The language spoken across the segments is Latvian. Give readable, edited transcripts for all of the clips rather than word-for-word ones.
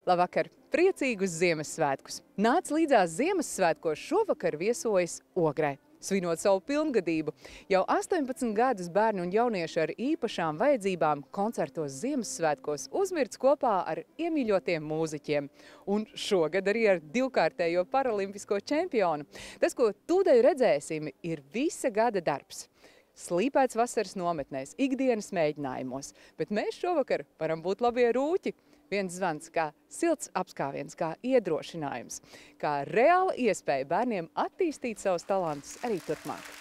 Labvakar! Priecīgus Ziemassvētkus! Nāc līdzās Ziemassvētkos šovakar viesojas Ogrē. Svinot savu pilngadību, jau 18 gadus bērni un jaunieši ar īpašām vajadzībām koncertos Ziemassvētkos uzmirts kopā ar iemīļotiem mūziķiem. Un šogad arī ar divkārtējo paralimpisko čempionu. Tas, ko tūdaļ redzēsim, ir visa gada darbs. Slīpēts vasaras nometnēs, ikdienas mēģinājumos, bet mēs šovakar varam būt labie rūķi. Viens zvans kā silts apskāviens, kā iedrošinājums, kā reāla iespēja bērniem attīstīt savus talantus arī turpmāk.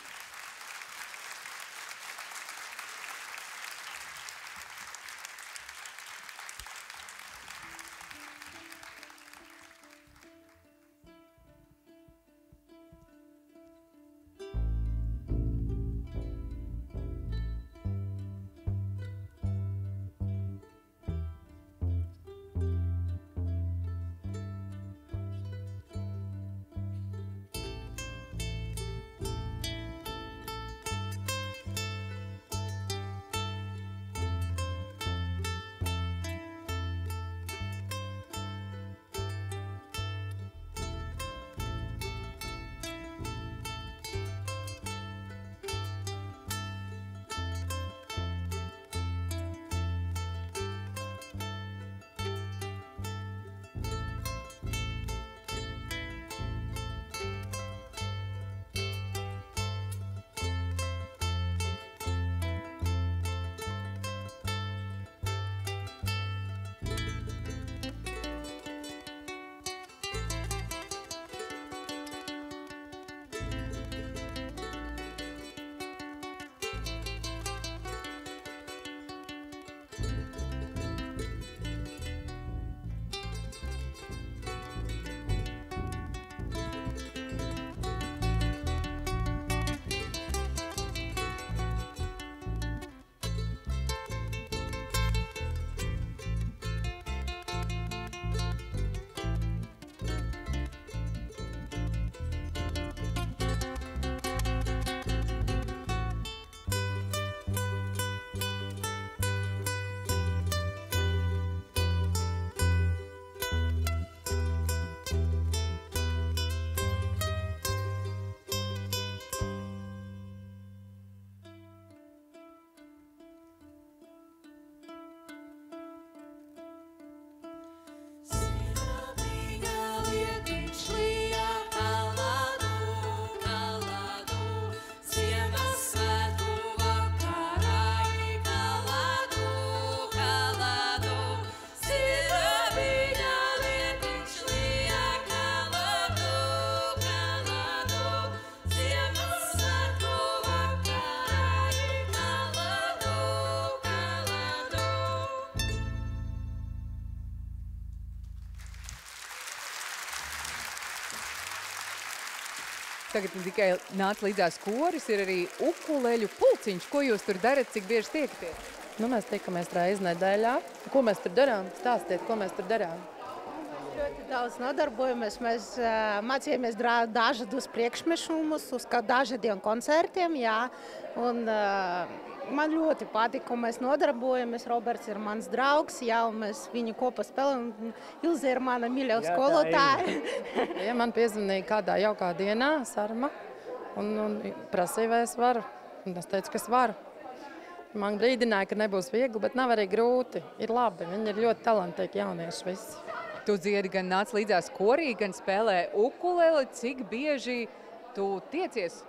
Tagad tikai nāc līdzās koris, ir arī ukuleļu pulciņš. Ko jūs tur darat, cik bieži tiekaties? Mēs tiekamies reizi nedēļā. Ko mēs tur darām? Stāstiet, ko mēs tur darām. Ļoti daudz nodarbojamies. Mēs mācījāmies dažādus priekšmešumus uz dažādiem koncertiem. Jā. Un, man ļoti patīk, ka mēs nodarbojamies. Roberts ir mans draugs, jā, un mēs viņu kopā spēlējam. Ilze ir mana mīļā skolotāja. Ja man piezvanīja kādā jaukā dienā, Sarma, un prasīja, vai es varu. Un es teicu, ka es varu. Man brīdināja, ka nebūs viegli, bet nav arī grūti. Ir labi, viņi ir ļoti talantīgi jaunieši visi. Tu dziedi gan nāc līdzās korī, gan spēlē ukuleli. Cik bieži tu tiecies?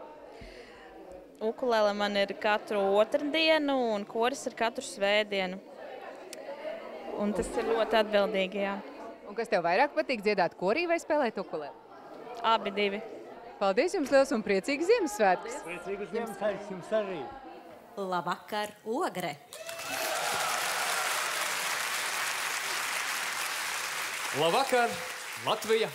Ukulele man ir katru otrdienu un koris ir katru svētdienu. Un tas ir ļoti atbildīgi, jā. Un kas tev vairāk patīk, dziedāt korī vai spēlēt ukuleli? Abi divi. Paldies jums liels un priecīgus Ziemassvētkus! Priecīgus Ziemassvētkus jums arī! Labvakar, Ogre! Labvakar, Latvija!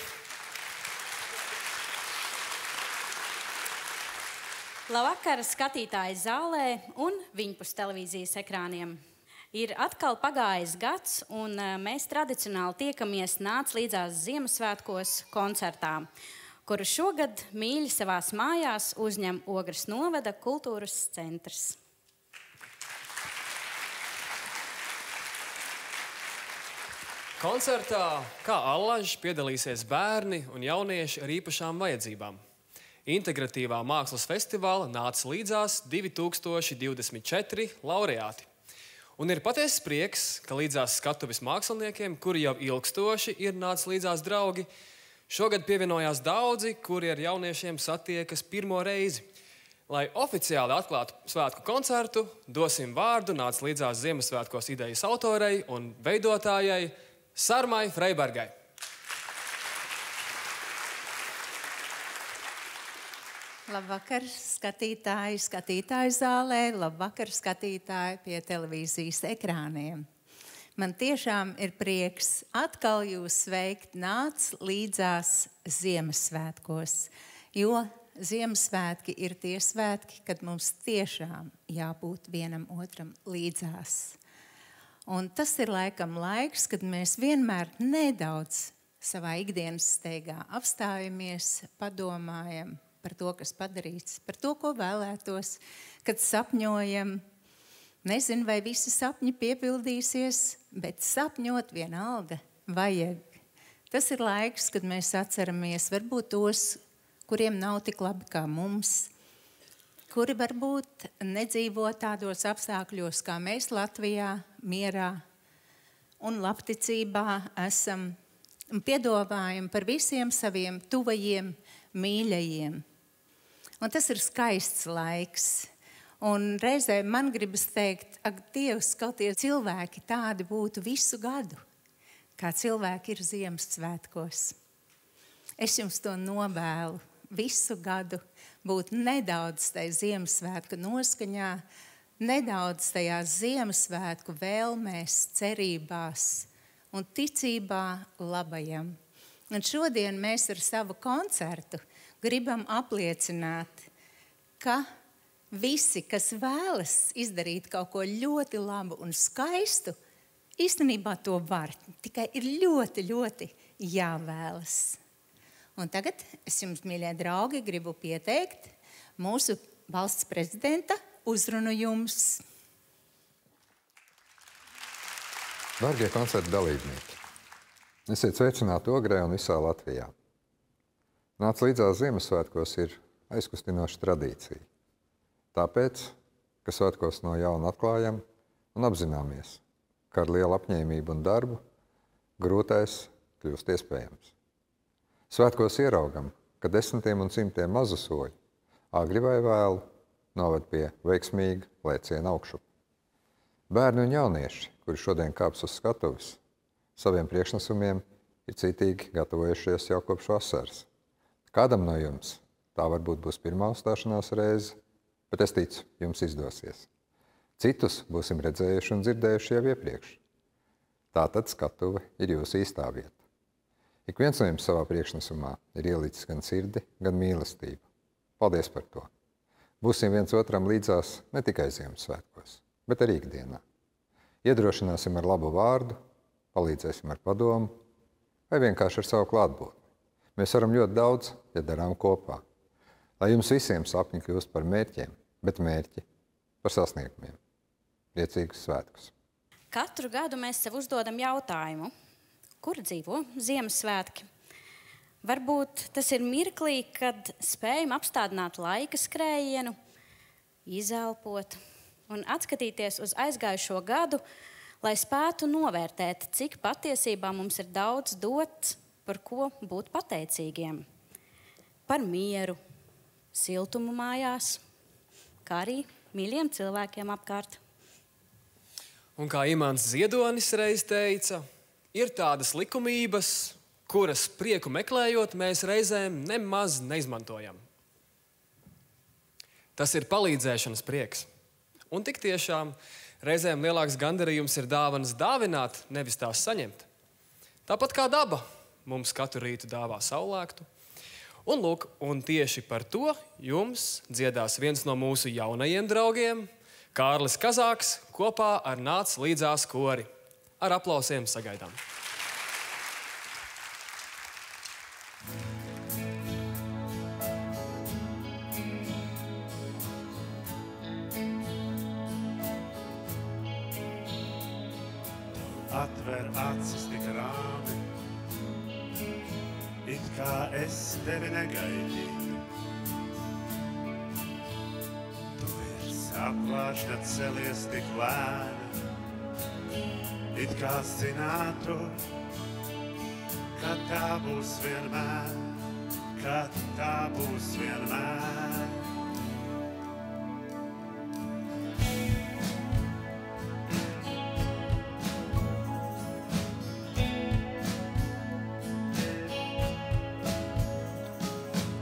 Labvakar skatītāji zālē un viņpus televīzijas ekrāniem. Ir atkal pagājis gads, un mēs tradicionāli tiekamies Nāc līdzās Ziemassvētkos koncertā, kuru šogad mīļi savās mājās uzņem Ogres novada kultūras centrs. Koncertā, kā allaž, piedalīsies bērni un jaunieši ar īpašām vajadzībām. Integratīvā mākslas festivāla nāca līdzās 2024 laureāti. Un ir patiesas prieks, ka līdzās skatuves māksliniekiem, kuri jau ilgstoši ir nācis līdzās draugi, šogad pievienojās daudzi, kuri ar jauniešiem satiekas pirmo reizi. Lai oficiāli atklātu svētku koncertu, dosim vārdu nāca līdzās Ziemassvētkos idejas autorei un veidotājai Sarmai Freibergai. Labvakar, skatītāju zālē, labvakar, skatītāji pie televīzijas ekrāniem. Man tiešām ir prieks atkal jūs sveikt nāc līdzās Ziemassvētkos, jo Ziemassvētki ir tie svētki, kad mums tiešām jābūt vienam otram līdzās. Un tas ir laikam laiks, kad mēs vienmēr nedaudz savā ikdienas steigā apstājamies, padomājam par to, kas padarīts, par to, ko vēlētos, kad sapņojam. Nezinu, vai visi sapņi piepildīsies, bet sapņot vienalga vajag. Tas ir laiks, kad mēs atceramies varbūt tos, kuriem nav tik labi kā mums, kuri varbūt nedzīvo tādos apstākļos, kā mēs Latvijā, mierā un labticībā esam, un piedāvājam par visiem saviem tuvajiem, mīļajiem. Un tas ir skaists laiks. Un reizē man gribas teikt, ak, Dievs, kaut tie cilvēki tādi būtu visu gadu, kā cilvēki ir Ziemassvētkos. Es jums to novēlu. Visu gadu būt nedaudz tajā Ziemassvētku noskaņā, nedaudz tajā Ziemassvētku vēlmēs, cerībās un ticībā labajam. Un šodien mēs ar savu koncertu gribam apliecināt, ka visi, kas vēlas izdarīt kaut ko ļoti labu un skaistu, īstenībā to var. Tikai ir ļoti, ļoti jāvēlas. Un tagad es jums, mīļie draugi, gribu pieteikt mūsu valsts prezidenta uzrunu jums. Dārgie koncerta dalībnieki, esiet sveicināti Ogrē un visā Latvijā. Nāc līdzās Ziemassvētkos ir aizkustinoša tradīcija. Tāpēc, ka svētkos no jauna atklājam un apzināmies, ka ar lielu apņēmību un darbu grūtais kļūst iespējams. Svētkos ieraugam, ka desmitiem un simtiem mazu soļu, agri vai vēlu, noved pie veiksmīga lēciena augšup. Bērni un jaunieši, kuri šodien kāps uz skatuves, saviem priekšnesumiem ir citīgi gatavojušies jau kopš vasaras. Kādam no jums tā varbūt būs pirmā uzstāšanās reize, bet es ticu, jums izdosies. Citus būsim redzējuši un dzirdējuši jau iepriekš. Tātad skatuve ir jūsu īstā vieta. Ik viens no jums savā priekšnesumā ir ielicis gan sirdi, gan mīlestību. Paldies par to! Būsim viens otram līdzās ne tikai Ziemassvētkos, bet arī ikdienā. Iedrošināsim ar labu vārdu, palīdzēsim ar padomu vai vienkārši ar savu klātbūtni. Mēs varam ļoti daudz, ja darām kopā. Lai jums visiem sapņi kļūst par mērķiem, bet mērķi par sasniegumiem. Priecīgus svētkus! Katru gadu mēs sev uzdodam jautājumu, kur dzīvo Ziemassvētki. Varbūt tas ir mirklī, kad spējam apstādināt laika skrējienu, izelpot un atskatīties uz aizgājušo gadu, lai spētu novērtēt, cik patiesībā mums ir daudz dots, par ko būt pateicīgiem. Par mieru, siltumu mājās, kā arī mīļiem cilvēkiem apkārt. Un kā Imants Ziedonis reiz teica, ir tādas likumības, kuras prieku meklējot, mēs reizēm nemaz neizmantojam. Tas ir palīdzēšanas prieks. Un tik tiešām reizēm lielāks gandarījums ir dāvanas dāvināt, nevis tās saņemt. Tāpat kā daba mums katru rītu dāvā saulēktu. Un lūk, un tieši par to jums dziedās viens no mūsu jaunajiem draugiem, Kārlis Kazāks, kopā ar Nāc līdzās kori. Ar aplausiem sagaidām. atver acis tik rāmi, it kā es tevi negaidītu. Tu virs apvāršņa celies tik lēni, it kā zinātu, ka tā būs vienmēr, ka tā būs vienmēr.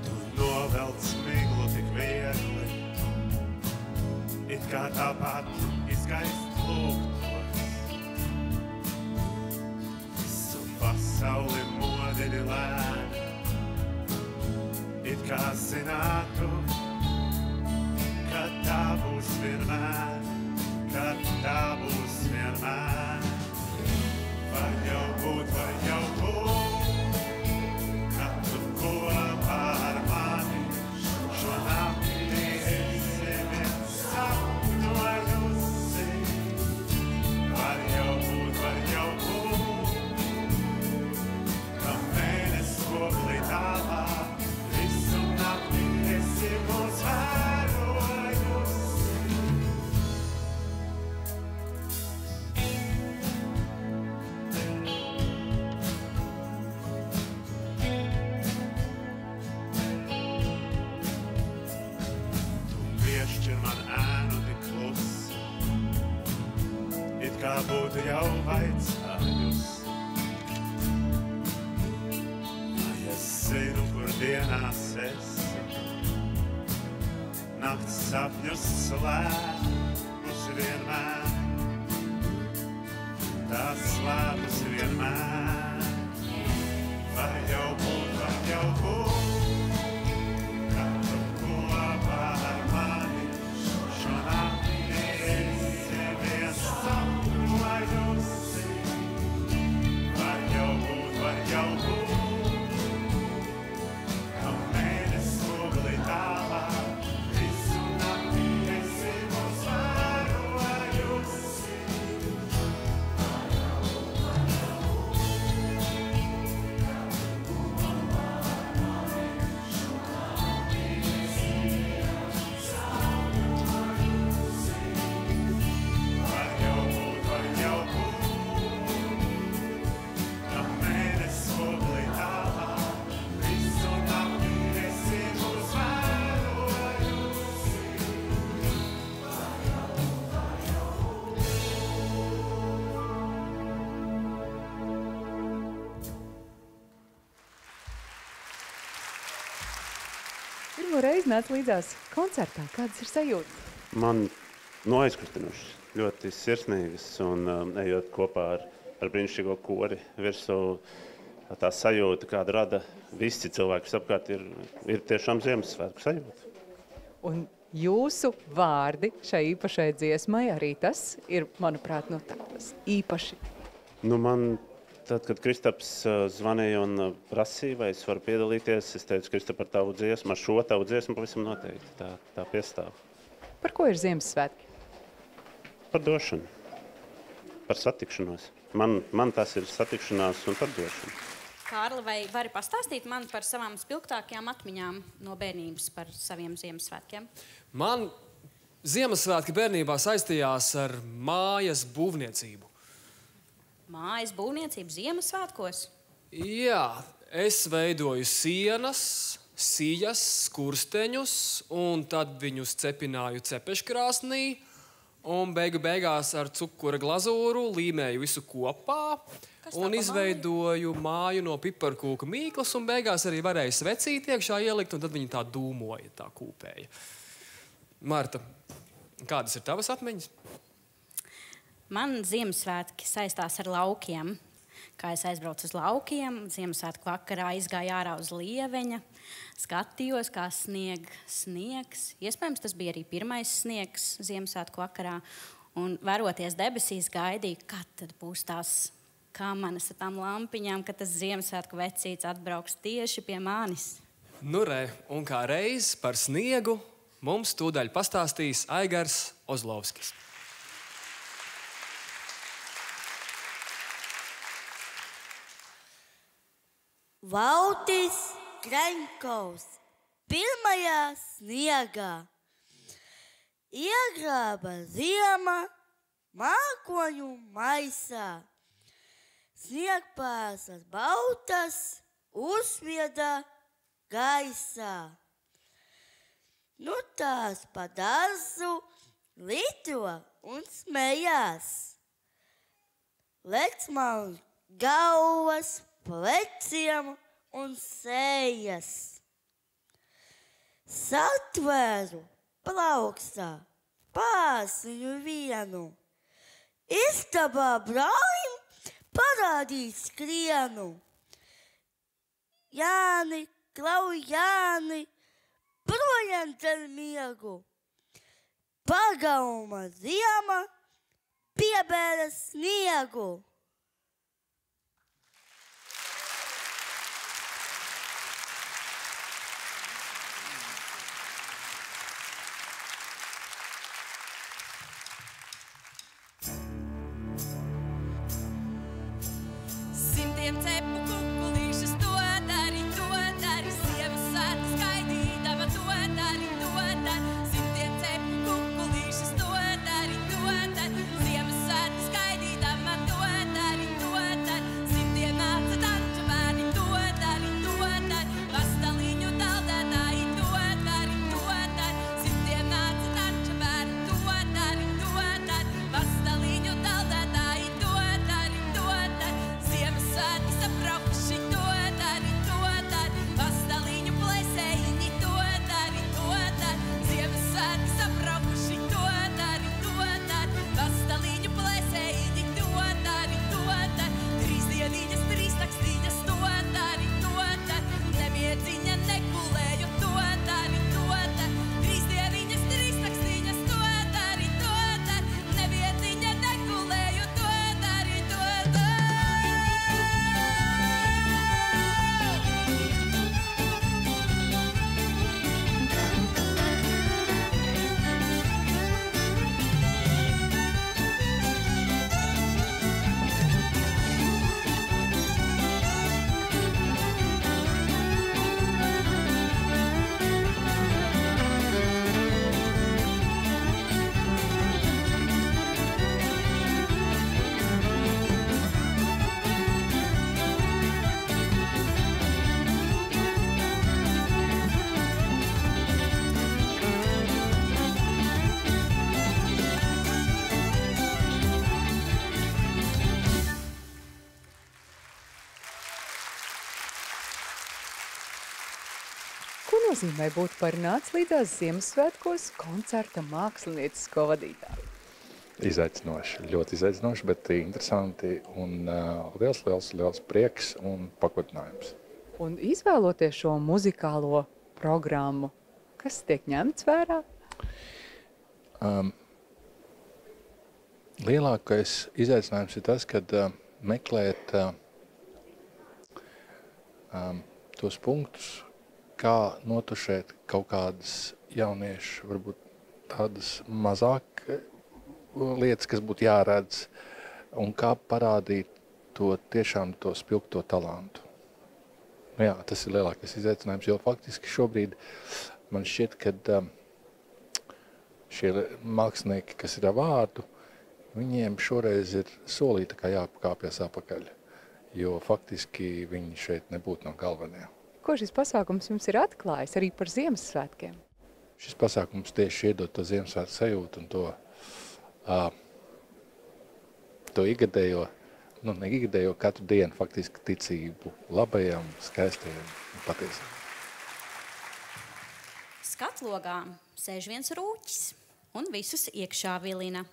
Tu novelc miglu tik viegli, it kā tāpat izgaist lūgtos. Visu pasauli modini lēni, it kā zinātu, ka tā būs vienmēr, ka tā būs vienmēr. Var jau būt, ka tu kopā ar mani šo nakti esi viens sapņojusi. Var jau būt, ka mēnes koplī tālā visu nakti esi mūs vērojusi. Tu piešķir man ēnu tik klusi, it kā būtu jau vaicājus. Vai es zinu, kur dienās esi, nakts sapņus slēpusi vienmēr, tās slēpusi vienmēr. Var jau būt, ka tu kopā ar mani šo nakti esi viens sapņojusi. Var jau būt, ka mēnes spoglī tālā visu nakti esi mūs vērojusi. Var jau būt, ka mēnes spoglī tālā visu nakti esi mūs vērojusi. Pirmo reizi nāc līdzās koncertā. Kādas ir sajūtas? Man aizkustinošas, ļoti sirsnīgas un ejot kopā ar brīnišķīgo kori virsū, tā sajūta, kāda rada visi cilvēki, kas apkārt ir tiešām Ziemassvētku sajūta. Un jūsu vārdi šai īpašai dziesmai arī tas ir, manuprāt, no tādas īpaši. Man, tad, kad Kristaps zvanīja un prasīja, vai es varu piedalīties, es teicu, Kristap, ar tavu dziesmu, ar šo tavu dziesmu pavisam noteikti, tā piestāv. Par ko ir Ziemassvētki? Par došanu, par satikšanos. Man tas ir satikšanās un par došanu. Kārli, vai vari pastāstīt man par savām spilgtākajām atmiņām no bērnības par saviem Ziemassvētkiem? Man Ziemassvētki bērnībā saistījās ar mājas būvniecību. Mājas būvniecību Ziemassvētkos? Jā, es veidoju sienas, sijas, skursteņus, un tad viņus cepināju cepeškrāsnī, un beigās ar cukura glazūru līmēju visu kopā, un izveidoju māju no piparkūka mīklas, un beigās arī varēju svecīti iekšā ielikt, un tad viņi tā dūmoja, tā kūpēja. Marta, kādas ir tavas atmiņas? Man Ziemassvētki saistās ar laukiem. Kā es aizbraucu uz laukiem, Ziemassvētku vakarā izgāju ārā uz lieveņa, skatījos, kā sniegs. Iespējams, tas bija arī pirmais sniegs Ziemassvētku vakarā. Un vēroties debesīs gaidīju, kad tad būs tās kamanas ar tām lampiņām, kad tas Ziemassvētku vecīts atbrauks tieši pie manis. Nu re, un kā reiz par sniegu mums tūdaļ pastāstīs Aigars Ozlovskis. Valtis Kreņkovs pirmajā sniegā. Iegrāba ziema mākoņu maisā. Sniegpāsas baltas uzsvieda gaisā. Nu tās pa dārzu lito un smējās. Lec man galvas, pleciem un sejas. Satvēru plaukstā pārsiņu vienu. Istabā brālim parādīt skrienu. Jāni, klau Jāni, projām ar miegu. Pagauma ziema piebēra sniegu. Simtiem cepu kukulīšas to dari, Ziemassvētku skaidīdama to dari. Simtiem cepu kukulīšas to dari, Ziemassvētku skaidīdama to dari. Simtiem nāca tanču bērni to dari, Pastaliņu daldētāji to dari. Simtiem nāca tanču bērni to dari, Pastaliņu daldētāji to dari. Ziemassvētki sabraukuši to dari, Pastaliņu plēsējiņi to dari. Ziemassvētki sabraukuši to dari, Pastaliņu plēsējiņi to dari. 3 dieniņas, 3 takstīņas to dari. Nemiedziņa negulēju to dari. 3 dieniņas, 3 takstīņas to dari. Nemiedziņa negulēju to dari. Ko nozīmē būt par Nāc līdzās Ziemassvētkos koncerta māksliniecisko vadītāju? Izaicinoši, ļoti izaicinoši, bet interesanti un liels prieks un pakutnājums. Un izvēloties šo muzikālo programmu, kas tiek ņemts vērā? Lielākais izaicinājums ir tas, kad meklēt tos punktus, kā notušēt kaut kādas jauniešu, varbūt tādas mazāk lietas, kas būtu jāredz, un kā parādīt to tiešām to spilgto talantu. Nu jā, tas ir lielākais izaicinājums, jo faktiski šobrīd man šķiet, ka šie mākslinieki, kas ir ar vārdu, viņiem šoreiz ir solīta, kā jāpakāpjas apakaļ, jo faktiski viņi šeit nebūtu no galvenie. Ko šis pasākums jums ir atklājis arī par Ziemassvētkiem? Šis pasākums tieši iedod to Ziemassvētku sajūtu un to igadējo, ne igadējo katru dienu faktiski ticību labajam, skaistajam un patiesam. Skatlogā sēž viens rūķis un visus iekšā vilina.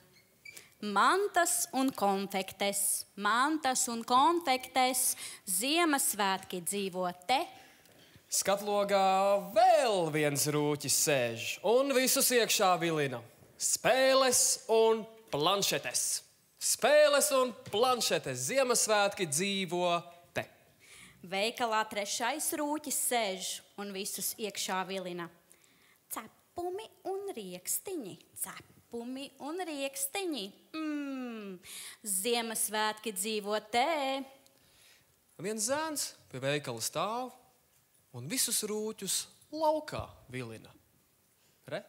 Mantas un konfektes, Ziemassvētki dzīvo te. Skatlogā vēl viens rūķis sēž un visus iekšā vilina. Spēles un planšetes. Ziemassvētki dzīvo te. Veikalā trešais rūķis sēž un visus iekšā vilina. Cepumi un riekstiņi, Ziemassvētki dzīvo te. Viens zēns pie veikala stāv un visus rūķus laukā vilina. Re,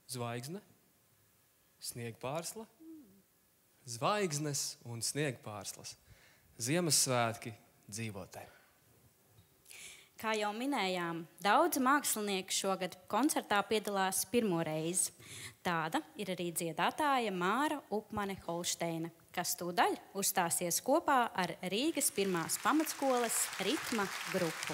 zvaigzne, sniegpārsla, zvaigznes un sniegpārslas. Ziemassvētki dzīvotē. Kā jau minējām, daudzi mākslinieki šogad koncertā piedalās pirmo reizi. Tāda ir arī dziedātāja Māra Upmane Holšteina, kas tūdaļ uzstāsies kopā ar Rīgas 1. pamatskolas ritma grupu.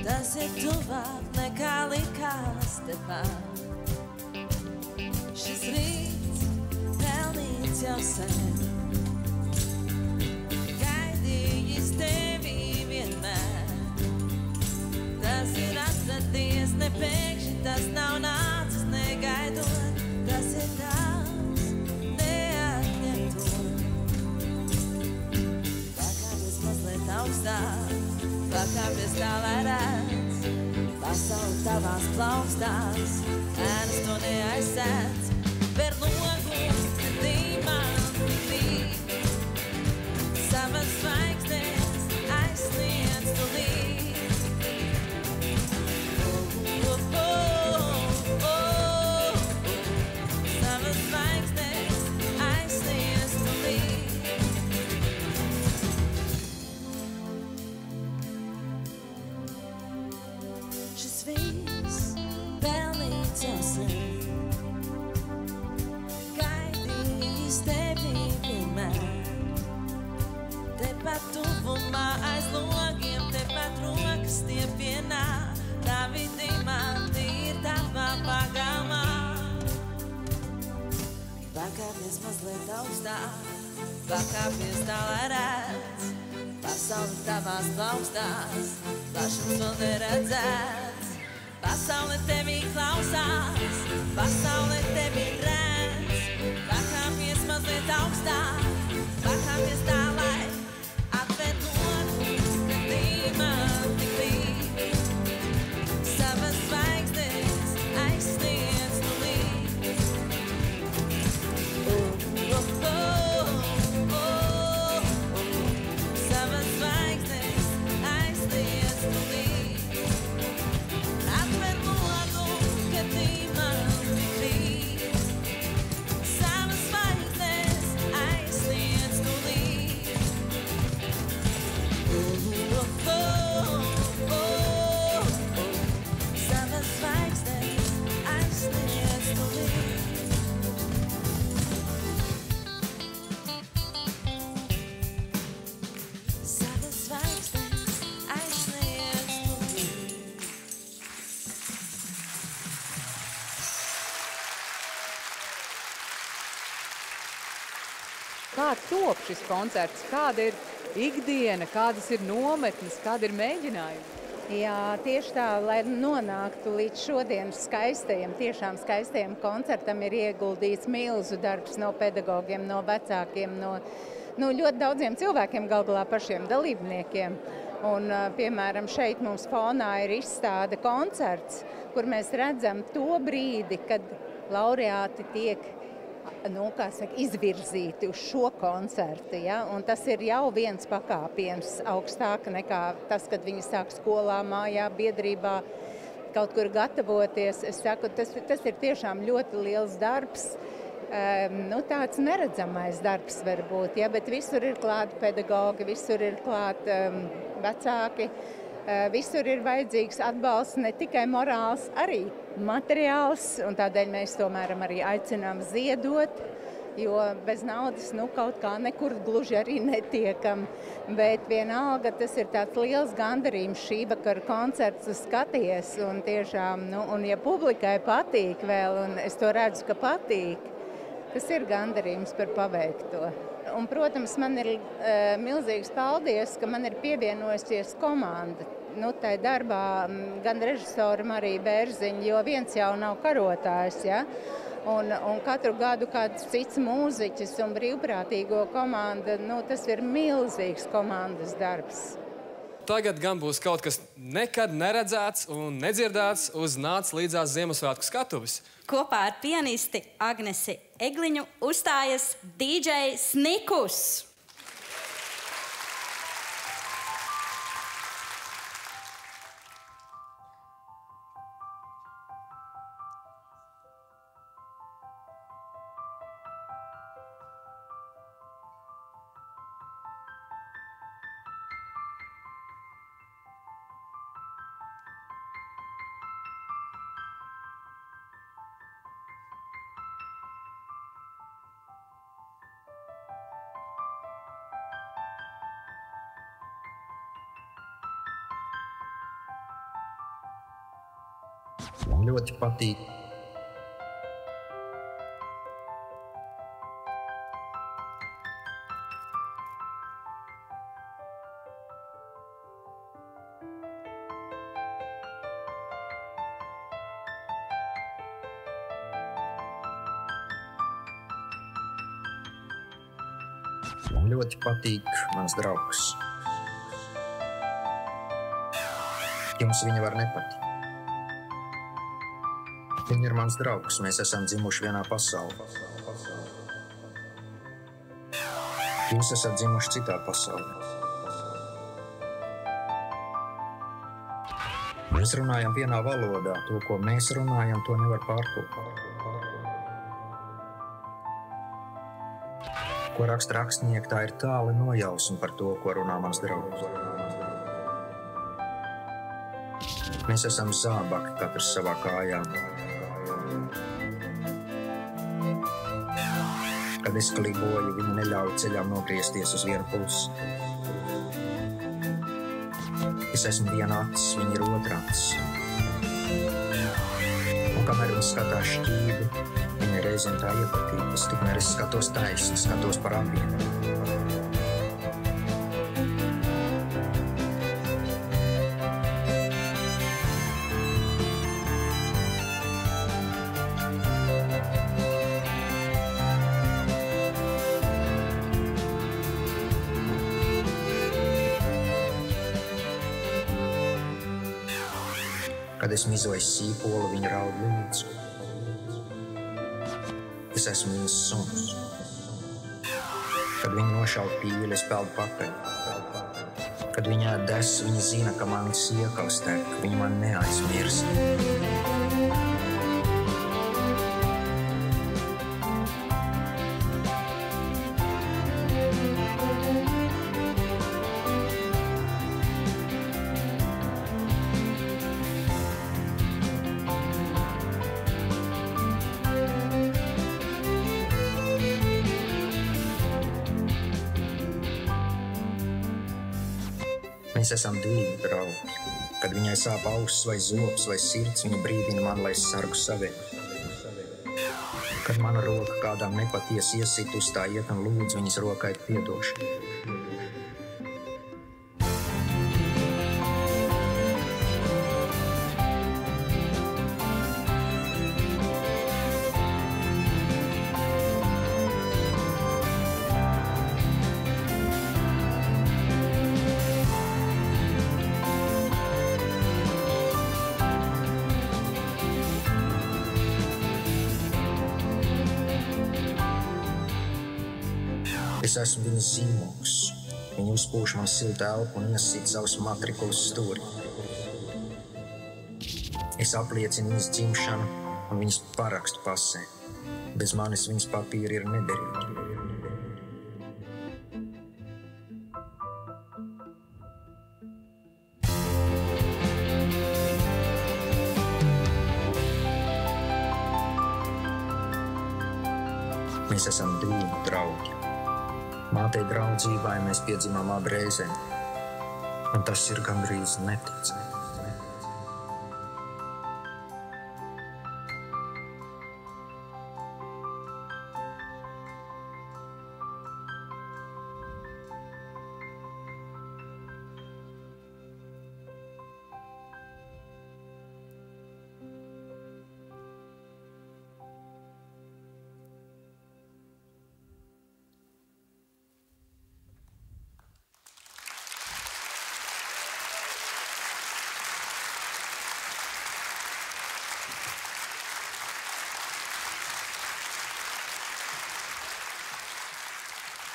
Tas ir tuvāk nekā likās tepat. Šis rīts pelnīts jau sen, gaidījis tevi vienmēr. Tas ir atradies nepēkšņi, tas nav nācis negaidot. Tas ir tavs neatņemto. Pakāpies mazliet augstāk, pakāpies tā, lai redz pasauli tavās plaukstās, ēnas to neaizsēdz. Ver logus, dimanti līd, savas zvaigznes aizsniedz tu līd. Savas zvaigznes aizsniedz tu līd. Šis viss pelnīts jau sen, gaidījis tevi vienmēr. Tepat tuvumā aiz logiem, tepat rokas tie vienā. Tavi dimanti ir tavā pagalmā. Pakāpies mazliet augstāk, pakāpies tā, lai redz pasauli tavās plaukstās, plašums vēl neredzēts. Pasaule tevī klausās, pasaule tevī redz. Pakāpies mazliet augstāk, pakāpies tā, lai atver logus, ka dimanti līd. Savas zvaigznes aizsniedz tu līd. Savas zvaigznes aizsniedz tu līd. Atver logus, ka dimanti līd. Savas zvaigznes aizsniedz tu līd. Savas zvaigznes aizsniedz tu līd. Savas zvaigznes aizsniedz tu līd. Kā top šis koncerts? Kāda ir ikdiena, kādas ir nometnes, kāda ir mēģinājumi? Jā, tieši tā, lai nonāktu līdz šodienas skaistajam, tiešām skaistajam koncertam, ir ieguldīts milzu darbs no pedagogiem, no vecākiem, no ļoti daudziem cilvēkiem, galu galā pašiem dalībniekiem. Un, piemēram, šeit mums fonā ir izstāde koncerts, kur mēs redzam to brīdi, kad laureāti tiek izvirzīti uz šo koncertu. Ja? Un tas ir jau viens pakāpiens augstāk nekā tas, kad viņi sāk skolā, mājā, biedrībā kaut kur gatavoties. Es saku, tas ir tiešām ļoti liels darbs. Tāds neredzamais darbs varbūt, ja? Bet visur ir klāti pedagogi, visur ir klāti vecāki. Visur ir vajadzīgs atbalsts, ne tikai morāls, arī materiāls, un tādēļ mēs tomēr arī aicinām ziedot, jo bez naudas kaut kā nekur gluži arī netiekam. Bet vienalga tas ir tāds liels gandarījums šī vakara koncertu skaties, un tiešām, un ja publikai patīk vēl, un es to redzu, ka patīk, tas ir gandarījums par paveikto. Un, protams, man ir milzīgs paldies, ka man ir pievienojusies komanda tai darbā gan režisoram, arī Bērziņu, jo viens jau nav karotājs, ja? Un katru gadu kāds cits mūziķis un brīvprātīgo komanda, tas ir milzīgs komandas darbs. Tagad gan būs kaut kas nekad neredzēts un nedzirdēts uz Nāc līdzās Ziemassvētku skatuves. Kopā ar pianisti Agnesi Egliņu uzstājas DJ Snikus. Man ļoti patīk. Man ļoti patīk mans draugs. Jums viņa var nepatikt. Viņa ir mans draugs, mēs esam dzimuši vienā pasaulē. Jūs esat dzimuši citā pasaulē. Mēs runājam vienā valodā, to, ko mēs runājam, to nevar pārtulkot. Ko raksta rakstnieki, tā ir tāla nojausma par to, ko runā mans draugs. Mēs esam zābaki, katrs savā kājām. Kad es kliboju, viņa neļauj ceļām nogriezties uz vienu pusi. Es esmu viena acis, viņa ir otra acis. Un kamēr viņa skatās šķīvi, viņa reizēm tā iepatītas, tikmēr es skatos taisni, skatos par abiem. Kad es mizoju sīpolu, viņa raud līdzi. Es esmu viņas suns. Kad viņa nošauj pīli, es peldu pakaļ. Kad viņa ēd desu, viņa zina, ka manis iekals tek, viņa man neaizmirst. Mēs esam divi draugi. Kad viņai sāp auss vai zobs vai sirds, viņa brīdina man, lai es sargu saviem. Kad mana roka kādām nepatiesi iesit uz tā iet un lūdz viņas rokai piedošanu. Es esmu viņas zīmogs. Viņa uzpūš man siltu elpu un iesit savus matrikulas stūri. Es apliecinu viņas dzimšanu un viņas parakstu pasē. Bez manis viņas papīri ir nederīgi. Mēs esam divi draugi. Mātei draudzībai mēs piedzimām abi reizēm, un tas ir gandrīz neticami.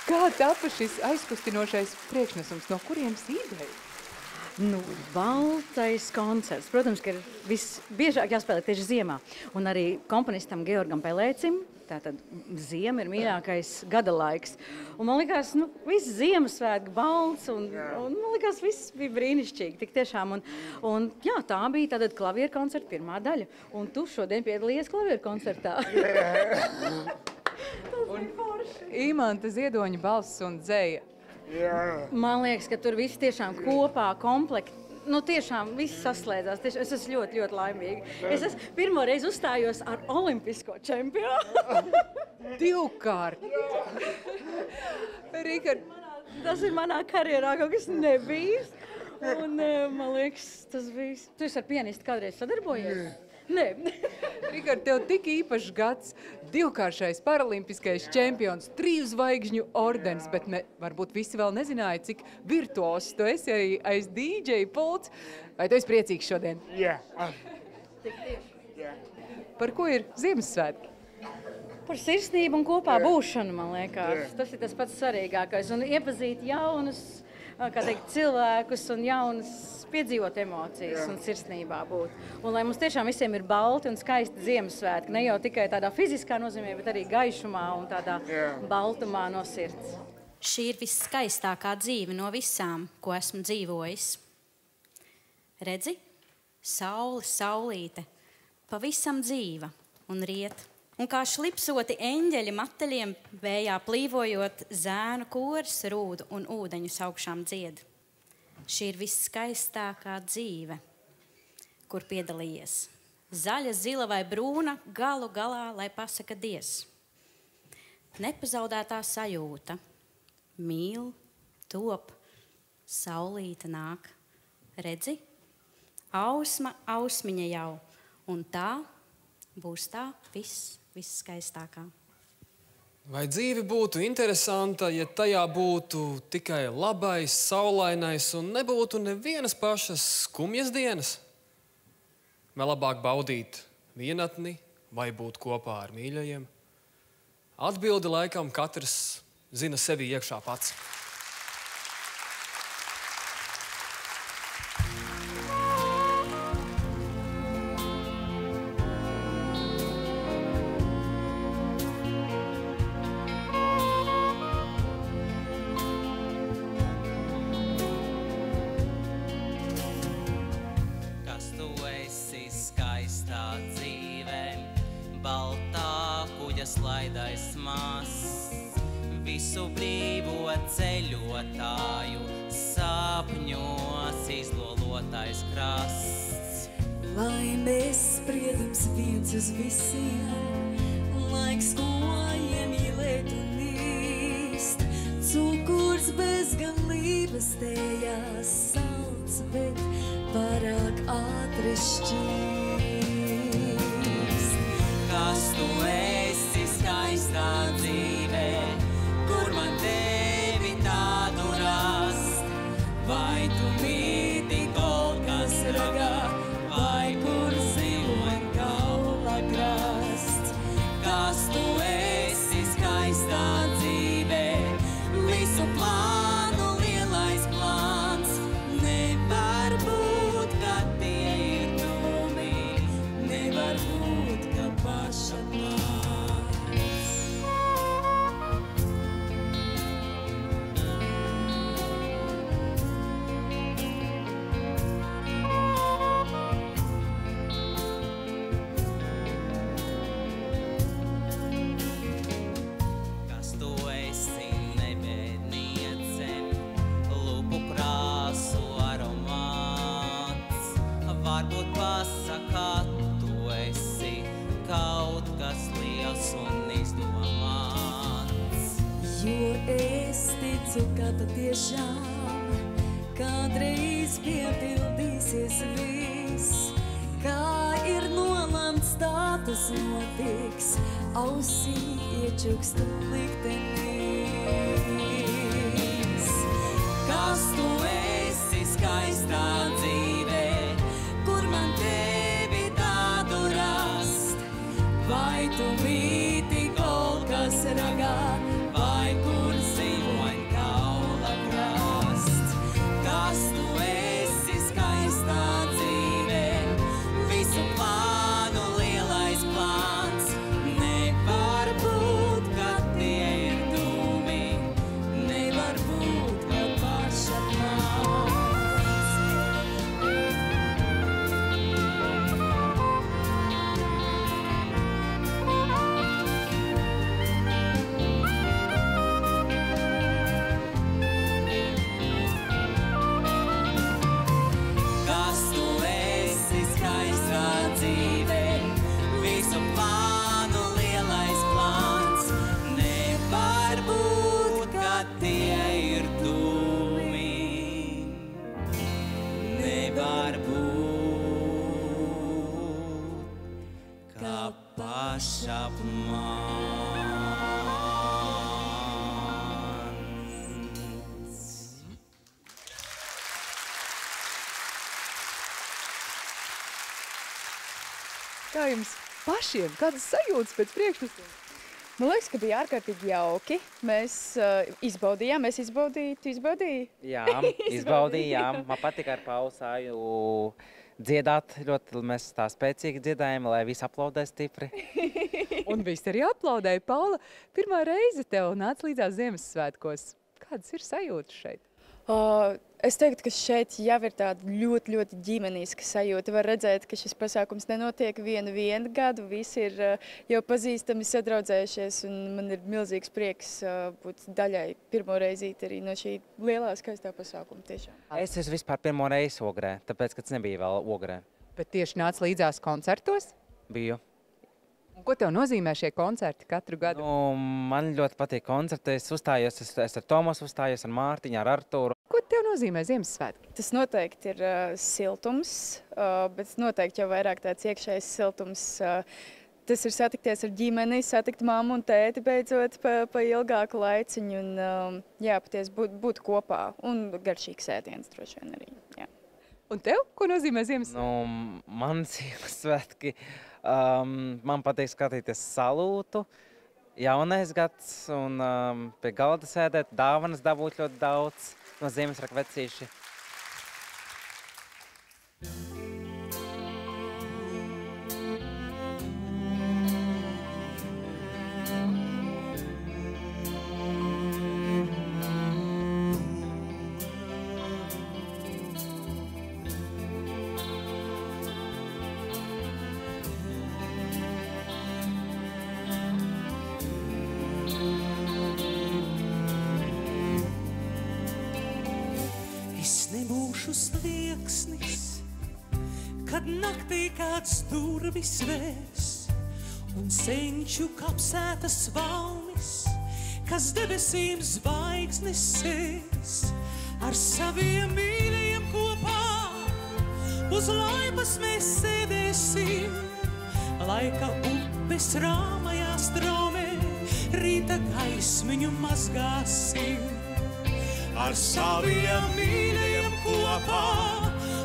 Kā tapa šis aizkustinošais priekšnesums? No kurienes ideja? Nu, baltais koncerts. Protams, ka ir visbiežāk jāspēlē tieši ziemā. Un arī komponistam Georgam Pelēcim, tātad ziema ir mīļākais gada laiks. Un man likās, viss Ziemassvētku balts, un man likās, viss bija brīnišķīgi, tik tiešām. Un jā, tā bija tātad klavieru koncerta pirmā daļa. Un tu šodien piedalījies klavieru koncertā. Imanta Ziedoņa balss un dzeja. Man liekas, ka tur viss tiešām kopā, komplekti. Tiešām viss saslēdzās. Es esmu ļoti, ļoti laimīga. Es pirmo reizi uzstājos ar olimpisko čempionu. Divkārt. Rikard, tas ir manā karjerā kaut kas nebijis. Un man liekas, tas bija... Tu esi ar pianistu kādreiz sadarbojies? Nē. Rikard, tev tik īpašs gads, divkāršais paralimpiskais čempions, 3 zvaigžņu ordens, bet varbūt visi vēl nezināja, cik virtuos tu esi arī aiz DJ pults. Vai tu esi priecīgs šodien? Jā. Tik tieši. Par ko ir Ziemassvētki? Par sirsnību un kopā būšanu, man liekas. Tas ir tas pats svarīgākais. Un iepazīt jaunus, cilvēkus un jaunas piedzīvot emocijas un sirsnībā būt. Un lai mums tiešām visiem ir balti un skaisti Ziemassvētki, ne jau tikai tādā fiziskā nozīmē, bet arī gaišumā un tādā baltumā no sirds. Šī ir visskaistākā dzīve no visām, ko esmu dzīvojis. Redzi, saule, saulīte, pavisam dzīva un riet. Un kā šlipsoti eņģeļi mateļiem vējā plīvojot, zēnu koris rūdu un ūdeņus augšām dzied. Šī ir visskaistākā dzīve, kur piedalījies. Zaļa, zila vai brūna, galu galā, lai pasaka Dievs. Nepazaudētā sajūta. Mīl, top, saulīte nāk. Redzi, ausma, ausmiņa jau. Un tā būs tā visskaistākā. Vai dzīve būtu interesanta, ja tajā būtu tikai labais, saulainais un nebūtu nevienas pašas skumjas dienas? Vai labāk baudīt vienatni vai būt kopā ar mīļajiem? Atbildi laikam katrs zina sevi iekšā pats. Visu brīvo ceļotāju sapņos izlolotais krasts. Laimes spriedums viens uz visiem, laiks, ko iemīlēt un īst. Cukurs bezgalības tējās salds, bet pārāk ātri šķīst. Kas tu esi skaistā dzīvē, kur man tevi tādu rast? Vai tu mīti kaut kas ragā, vai kur ziloņ kaula krast? Kas tu esi skaistā dzīvē, visu plānu lielais plāns? Nevar būt, ka tie ir tumi, nevar būt, ka paša plāns. Varbūt pasaka, tu esi kaut kas liels un izdomāts. Jo es ticu, ka patiešām kādreiz piepildīsies viss, kā ir nolemts, tā tas notiks, ausī iečukst liktenis. Kas tu esi skaistā dzīvē, kur man tevi tādu rast? Vai tu mīti kaut kas ragā, vai kur dzīvo? dzīvē, visu plānu lielais plāns. Nevar būt, ka tie ir dūmi. Nevar būt, ka pašapmāns. Kā jums pašiem? Kādas sajūtas pēc priekšnesuma? Man liekas, ka bija ārkārtīgi jauki. Mēs izbaudījām, tu izbaudīji? Jā, izbaudījām. Man patika ar Pausāju dziedāt ļoti, mēs tā spēcīgi dziedājām, lai visi aplaudē stipri. Un visi arī aplaudēja. Paula, pirmā reize tev nāca līdzās Ziemassvētkos. Kādas ir sajūtas šeit? Es teiktu, ka šeit jau ir tāda ļoti, ļoti ģimeniska sajūta. Var redzēt, ka šis pasākums nenotiek vienu gadu. Visi ir jau pazīstami, sadraudzējušies, un man ir milzīgs prieks būt daļai pirmo reizīti arī no šī lielā skaistā pasākuma tiešām. Es esmu vispār pirmo reizi Ogrē, tāpēc, ka tas nebija vēl Ogrē. Bet tieši nāca līdzās koncertos? Biju. Un ko tev nozīmē šie koncerti katru gadu? Man ļoti patīk koncerti. Es uzstājos, es ar Tomasu uzstājos, ar Mārtiņu, ar Arturu. Ko tev nozīmē Ziemassvētki? Tas noteikti ir siltums, bet noteikti jau vairāk tāds iekšējs siltums. Tas ir satikties ar ģimeni, satikt mammu un tēti beidzot pa ilgāku laiciņu un patiesi būt kopā un garšīgs ēdiens droši vien arī. Jā. Un tev? Ko nozīmē Ziemassvētki? Man Ziemassvētki, man patīk skatīties salūtu, jaunais gads un pie galda sēdēt, dāvanas dabūt ļoti daudz no Ziemassvētku vecīši. Slieksnis, kad naktī kāds durvis vērs un senču kapsētas valnis, kas debesīm zvaigznes sēs, ar saviem mīļajiem kopā uz laipas mēs sēdēsim, laika upes rāmajā straumē rīta gaismiņu mazgāsim. Ar saviem mīļajiem kopā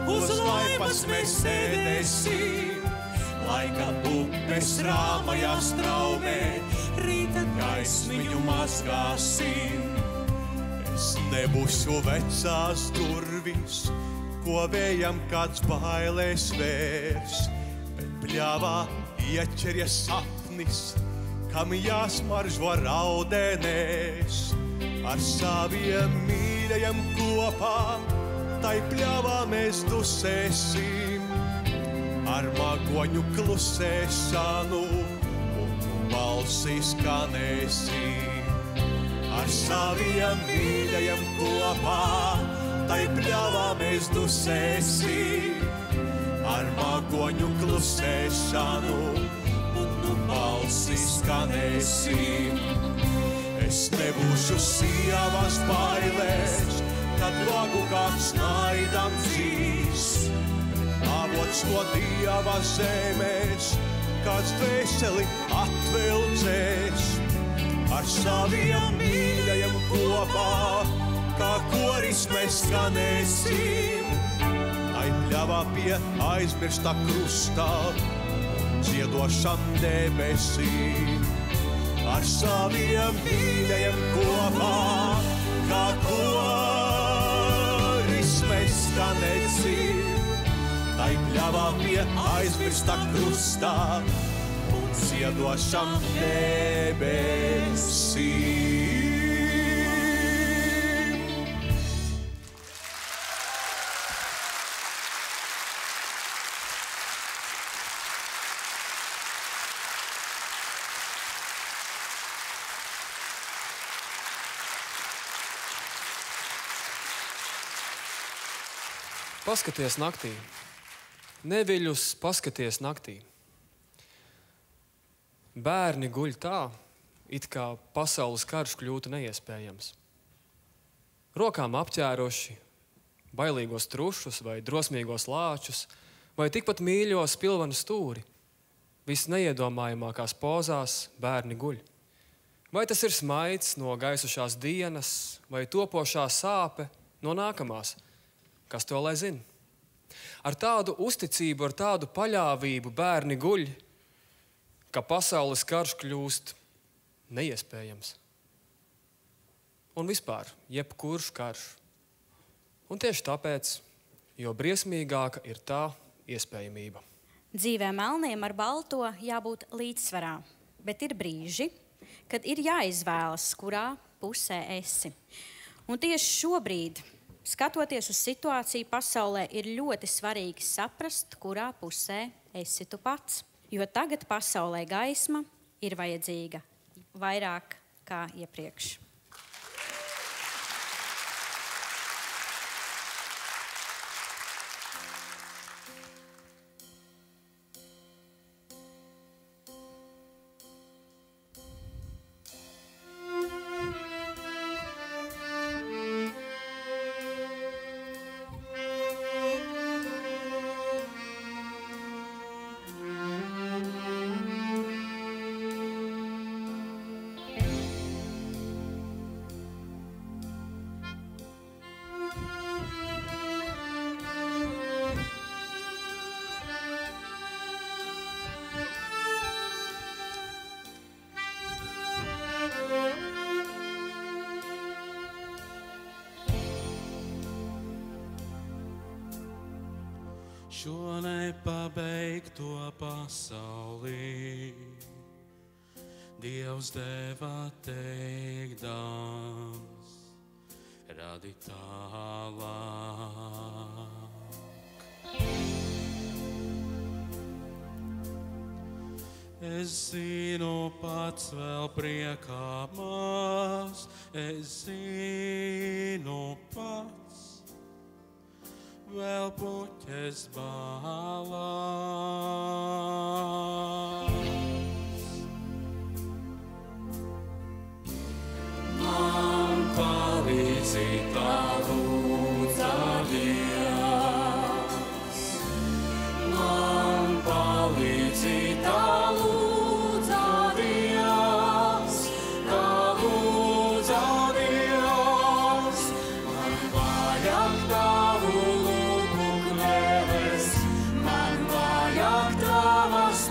uz laipas mēs sēdēsim, laika upes rāmajā straumē rīta gaismiņu mazgāsim. Es nebūšu vecās durvis, ko vējam kāds bailēs vērs, bet pļāvā ieķeries sapnis, kam jāsmaržo raudenēs. Ar saviem mīļajiem kopā, tai pļāvā mēs dusēsim, ar magoņu klusēšanu un balsi skanēsim. Ar saviem mīļajiem kopā, tai pļāvā mēs dusēsim, ar magoņu klusēšanu un balsi skanēsim. Es nebūšu sievas bailēs, kad vagu kāds naidam dzīs, avots no Dieva zemēs, kāds dvēseli atvilcēs. Ar saviem mīļajiem kopā, kā koris mēs skanēsim, tai pļavā pie aizmirstā krustā, dziedošam debesīm. Ar saviem mīļajiem kopā, kā koris mēs skanēsim, tai pļavā pie aizmirstā krustā un dziedošam debesīm. Paskaties naktī. Neviļus paskaties naktī. Bērni guļ tā, it kā pasaules karš kļūtu neiespējams. Rokām apķēroši bailīgos trušus vai drosmīgos lāčus, vai tikpat mīļo spilvenu stūri. Visneiedomājamākās pozās bērni guļ. Vai tas ir smaids no gaisušās dienas, vai topošā sāpe no nākamās? Kas to lai zina? Ar tādu uzticību, ar tādu paļāvību bērni guļ, ka pasaules karš kļūst neiespējams. Un vispār, jebkurš karš. Un tieši tāpēc, jo briesmīgāka ir tā iespējamība. Dzīvē melniem ar balto jābūt līdzsvarā, bet ir brīži, kad ir jāizvēlas, kurā pusē esi. Un tieši šobrīd, skatoties uz situāciju pasaulē, ir ļoti svarīgi saprast, kurā pusē esi tu pats. Jo tagad pasaulē gaisma ir vajadzīga vairāk kā iepriekš. Šo nepabeigto pasaulī Dievs deva teikdams radīt tālāk. Es zinu pats vēl priekā maz, es zinu pats vēl puķes balās. Man palīdzi tā lūdza Dievs. Man palīdzi tā lūdza Dievs. Tā lūdza Dievs. Man vajag tavu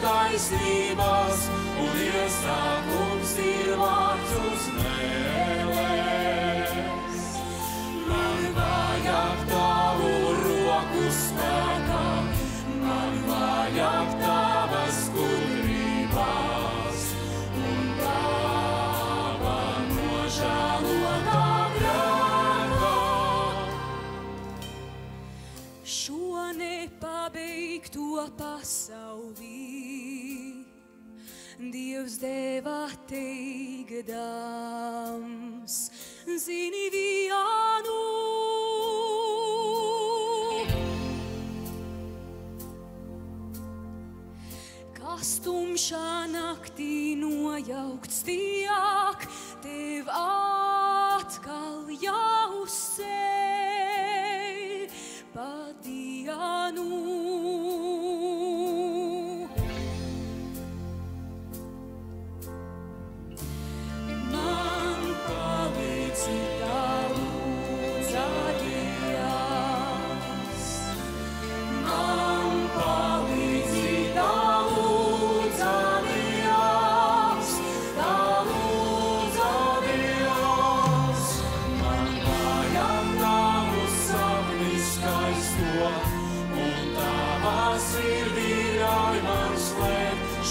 taisnības, un iesākums ir vārds uz mēlēs. Man vajag tavu roku spēkā, man vajag tavas gudrības, un tava nožēlotā grēkā. Šo nepabeigto pasaulī Dievs deva teikdams, zini vienu. Kas tumšā naktī nojaukts tiek, tev atkal jāuzceļ pa dienu.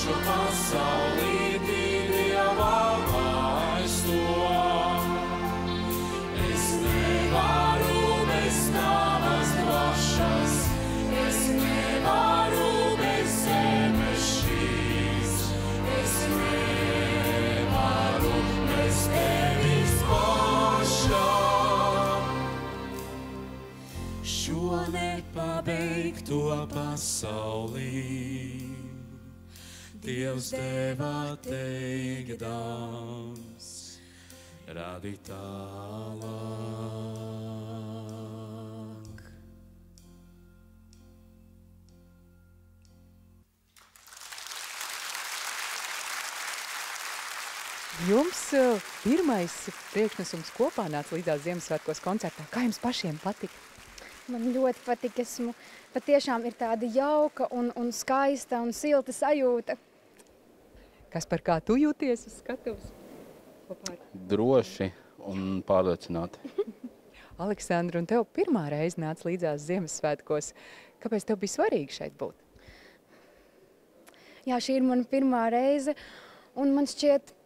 Šo pasaulīti Dieva laisto. Es nevaru bez tavas dvašas, es nevaru bez zemes šīs, es nevaru bez tevis pašā. Šo nepabeigto pasaulīti pasaulī. Dievs deva teikdams, radīt tālāk. Jums pirmais priekšnesums kopā nāca līdzās Ziemassvētkos koncertā. Kā jums pašiem patika? Man ļoti patika. Patiešām ir tāda jauka un skaista un silta sajūta. Kas par kā tu jūties uz skatuves? Droši un pārliecināti. Aleksandra, un tev pirmā reize nāca līdzās Ziemassvētkos. Kāpēc tev bija svarīgi šeit būt? Jā, šī ir mana pirmā reize, un man šķiet,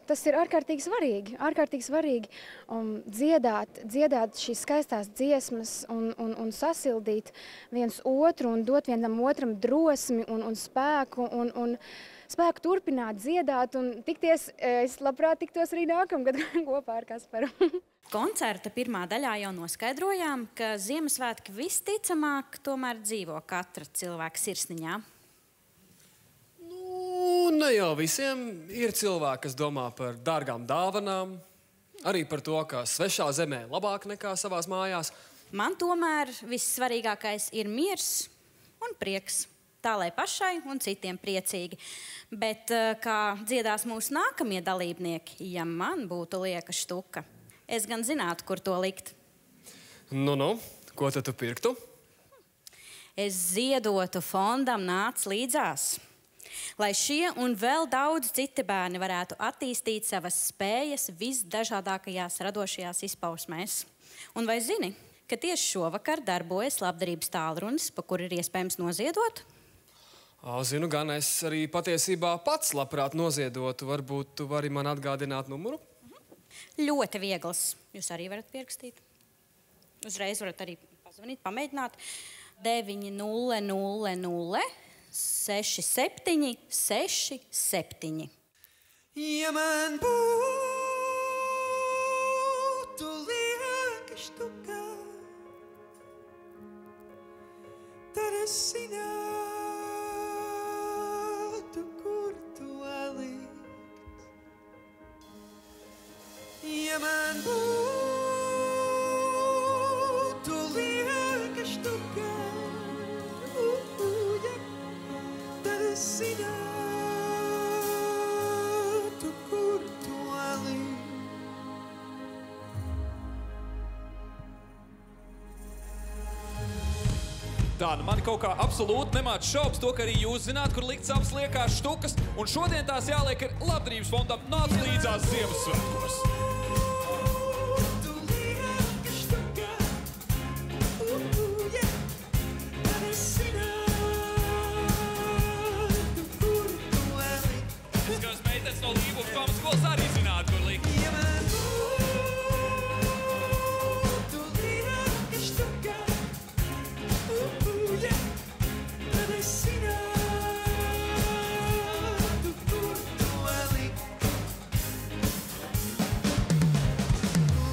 tas ir ārkārtīgi svarīgi dziedāt šīs skaistās dziesmas un sasildīt viens otru un dot vienam otram drosmi un spēku un spēku turpināt dziedāt un tikties. Es labprāt tiktos arī nākamgad kopā ar Kasparu. Koncerta pirmā daļā jau noskaidrojām, ka Ziemassvētki visticamāk tomēr dzīvo katra cilvēka sirsniņā. Ne jau visiem ir cilvēki, kas domā par dārgām dāvanām, arī par to, ka svešā zemē labāk nekā savās mājās. Man tomēr vissvarīgākais ir miers un prieks. Tā lai pašai un citiem priecīgi. Bet kā dziedās mūsu nākamie dalībnieki, ja man būtu lieka štuka, es gan zinātu, kur to likt. Nu, ko tad tu pirktu? Es ziedotu fondam Nāc līdzās. Lai šie un vēl daudz citi bērni varētu attīstīt savas spējas visdažādākajās radošajās izpausmēs. Un vai zini, ka tieši šovakar darbojas labdarības tālrunis, pa kur ir iespējams noziedot? Zinu gan, es arī patiesībā pats labprāt noziedotu. Varbūt tu vari man atgādināt numuru? Ļoti viegls. Jūs arī varat pierakstīt. Uzreiz varat arī pazvanīt, pamēģināt. 900 6767. Ja man būtu lieka štuka, tad es zinātu, kur to likt. Ja man būtu lieka štuka, tad es zinātu, kur to likt. Tā, nu mani kaut kā absolūti nemāc šaubas to, ka arī jūs zināt, kur likt savas liekās štukas, un šodien tās jāliek ir labdarības fondam Nāc līdzās Ziemassvētkos. No Līvas pamaskolas arī zināt, kur likt. Ja man būtu lieka štuka, tad es zinātu, kur to likt.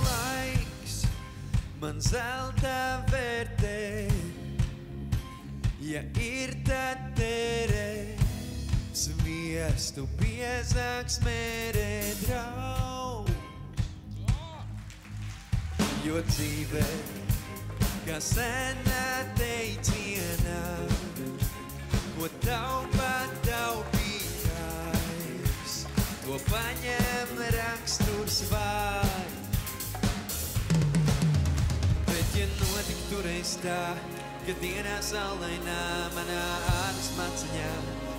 Laiks man zelta vērtē, ja ir tad terē. Sviestu biezāks mērē draugs, jo dzīvē, kā senā teicienā, ko taupītājs, to paņem raksturs vāj. Bet ja notiktu reiz tā, ka dienā saulainā manā ādas maciņā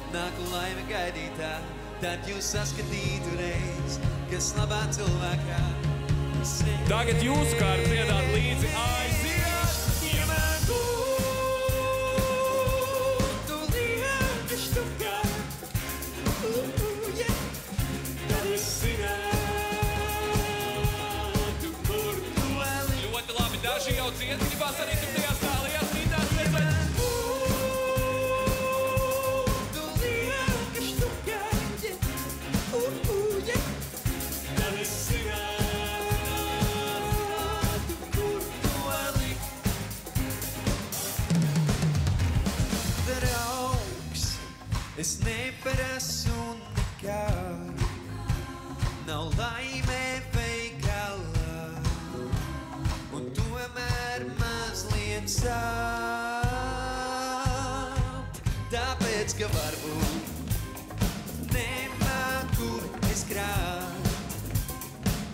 nāk laime gaidītā, tad jūs saskatītu reiz, kas labā cilvēkā. Tagad jūs kārt dziedāt līdzi aiziet! Ja man būtu lieka štuka, tad es zinātu, kur to likt. Ļoti labi, daži jau dzied, gribās arī tur tajās tālajās rītās redzēt. Es neprasu nekā, nav laime veikalā, un tomēr mazliet sāp. Tāpēc, ka varbūt nemāku es krāt,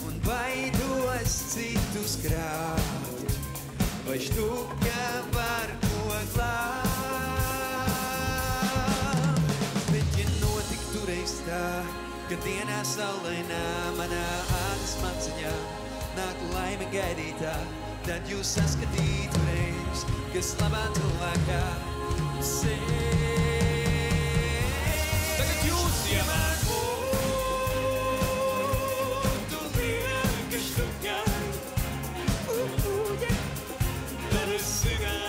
un baidos citus krāt, vai štuka var ko glābt. Bet ja notiktu reiz tā, ka dienā saulainā manā ādas maciņā nāk laime gaidītā, tad jūs saskatītu reiz, kas labā cilvēkā Tagad jūs, ja tu lieka štuka, tad es zinātu,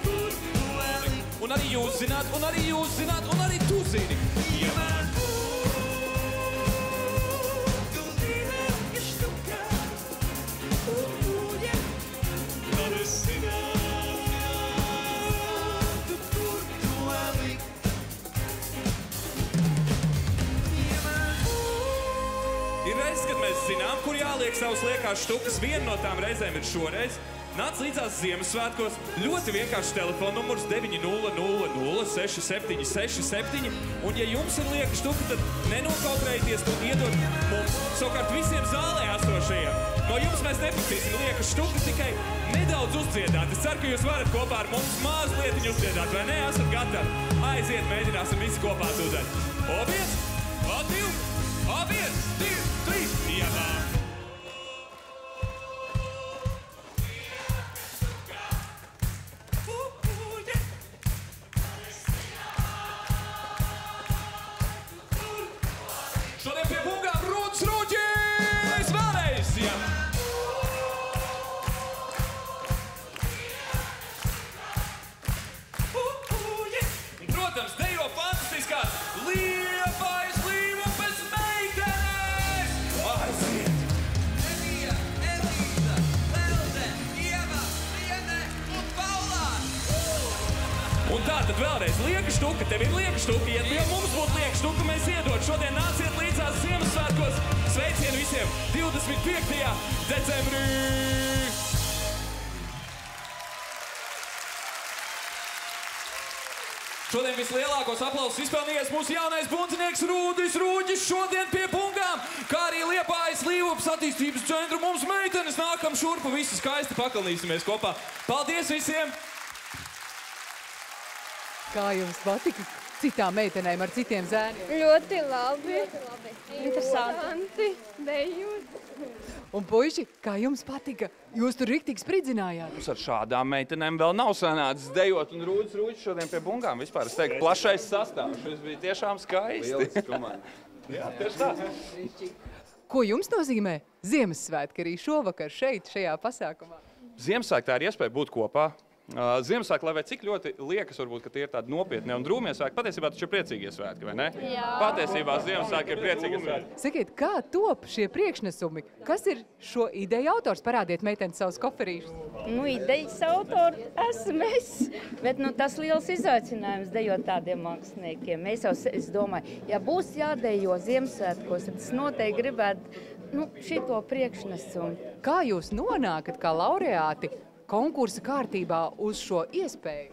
kur tu vēl. Un arī jūs zināt, un arī jūs zināt, un arī tu zini. Ja man būtu lieka štuka, tad es zinātu, kur tu vēl. Ir reizes, kad mēs zinām, kur jāliek savas liekās štukas. Viena no tām reizēm ir šoreiz. Nāc līdzās Ziemassvētkos. Ļoti vienkāršs telefona numurs 900-6767. Un ja jums ir lieka štuka, tad nenokautrējieties to iedot mums. Savukārt visiem zālē esošajiem. No jums mēs neprasīsim liekas štukas, tikai nedaudz uzdziedāt. Es ceru, ka jūs varat kopā ar mums mazlietiņu uzdziedāt, vai ne? Esat gatavi? Aiziet, mēģināsim visi kopā zudēt. O1, O2, O1, 2, 3, jā! Šodien pie bungām rūtas rūķis! Vēlreiz, jā! Un, protams, dejo fantastiskās Liepājas līvupas meitenes! Aiziet! Emija, Elīza, Lelde, Ieva, Liene un Paulā! Un tā tad vēlreiz lieka štuka, tev ir lieka štuka. Ja mums būtu lieka štuka, mēs iedot. Šodien nāciet līdzās Ziemassvētkos. Sveicienu visiem 25. decembrī! Šodien vislielākos aplausus izpelnījies mūsu jaunais bundzinieks Rūdis Rūģis šodien pie bungām, kā arī Liepājas līvupas attīstības centru mums meitenes nākam šurpu, visi skaisti pakalnīsimies kopā. Paldies visiem! Kā jums patika citām meitenēm ar citiem zēniem? Ļoti labi. Interesanti. Dejot. Un puiši, kā jums patika? Jūs tur riktīgi spridzinājāt. Mums ar šādām meitenēm vēl nav sanācis dejot un Rūdis Rūģis šodien pie bungām. Vispār es teiktu plašais sastāvs. Šis bija tiešām skaisti. Lielisks komanda. Jā, tieši tā. Ko jums nozīmē Ziemassvētki arī šovakar šeit, šajā pasākumā? Ziemassvētki tā ir iespēja būt kopā. Ziemassvētki, lai vai cik ļoti liekas, varbūt, ka tie ir tādi nopietni un drūmie svētki, patiesībā taču ir priecīgie svētki, vai ne? Jā. Patiesībā Ziemassvētki ir priecīgie svētki. Sakiet, kā top šie priekšnesumi? Kas ir šo ideju autors? Parādiet meiteni savus koferīšus. Nu, idejas autori esmu es, bet tas liels izaicinājums dejot tādiem māksliniekiem. Es domāju, ja būs jādejo Ziemassvētkos, tad es noteikti gribētu šito priekšnesumu. Kā jūs nonākat kā laureāti konkursa kārtībā uz šo iespēju?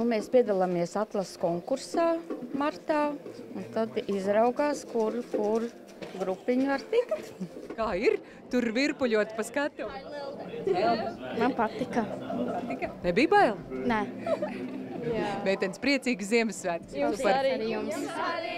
Mēs piedalāmies atlases konkursā martā, un tad izraugās, kur grupiņu var tikt. Kā ir? Tur virpuļot pa skatu? Man patika. Nebija bail? Nē. Meitenes priecīgas Ziemassvētkus. Jums Super. arī. Jums arī.